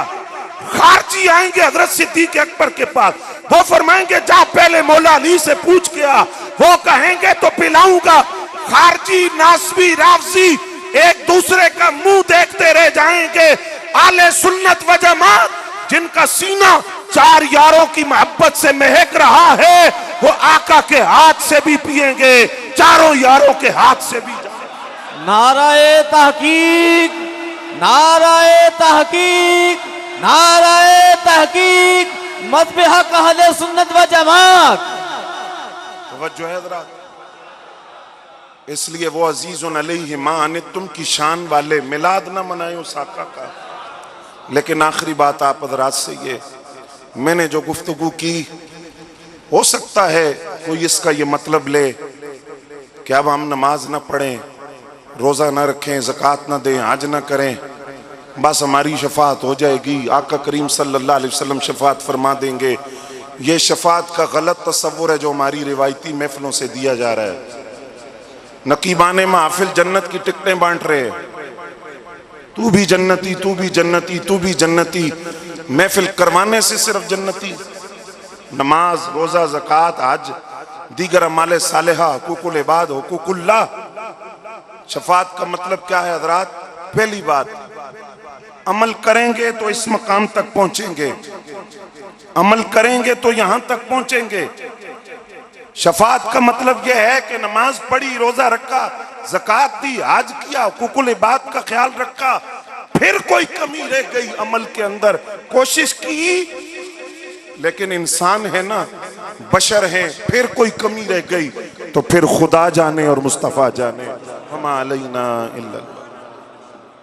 खारजी आएंगे हजरत सिद्दीक अकबर के पास, वो फरमाएंगे जा पहले मौला अली से पूछ के आ। वो कहेंगे तो पिलाऊंगा। खारजी, नासबी, राफजी एक दूसरे का मुंह देखते रह जाएंगे। आले सुन्नत व जमात जिनका सीना चार यारों की मोहब्बत से महक रहा है, वो आका के हाथ से भी पिएंगे, चारों यारों के हाथ से भी। नाराए तहकीक, नाराए तहकीक, नाराए तहकीक, मज़हब हक अहले सुन्नत व जमात। तवज्जो है हज़रात। इसलिए वो अजीज़ुन अलैहि मा अनित्तुम की शान वाले मिलाद ना मनाए उस आका का। लेकिन आखिरी बात आप हज़रात से ये, मैंने जो गुफ्तगू की, हो सकता है कोई इसका ये मतलब ले कि अब हम नमाज ना पढ़ें, रोज़ा ना रखें, ज़कात ना दें, हज ना करें, बस हमारी शफात हो जाएगी, आका करीम सल्लल्लाहु अलैहि वसल्लम शफात फरमा देंगे। ये शफात का गलत तस्वुर है जो हमारी रिवायती महफिलों से दिया जा रहा है। नकीबाने महफिल जन्नत की टिकटें बांट रहे हैं, तू भी जन्नती, तू भी जन्नती, तू भी जन्नती। महफिल करवाने से सिर्फ जन्नती, नमाज, रोजा, ज़कात, हज, दीगर अमाले सालेहा, हुकूकुल इबाद, हुकूकुल्लाह। शफात का मतलब क्या है हज़रात? पहली बात, अमल करेंगे तो इस मकाम तक पहुंचेंगे, अमल करेंगे तो यहां तक पहुंचेंगे। शफात का मतलब यह है कि नमाज पढ़ी, रोजा रखा, ज़कात दी, हज किया, हुकूकुल इबाद का ख्याल रखा, फिर कोई कमी रह गई अमल के अंदर, कोशिश की लेकिन इंसान है ना, बशर है, फिर कोई कमी रह गई तो फिर खुदा जाने और मुस्तफ़ा जाने। हमा अलैना इल्लल्लाह।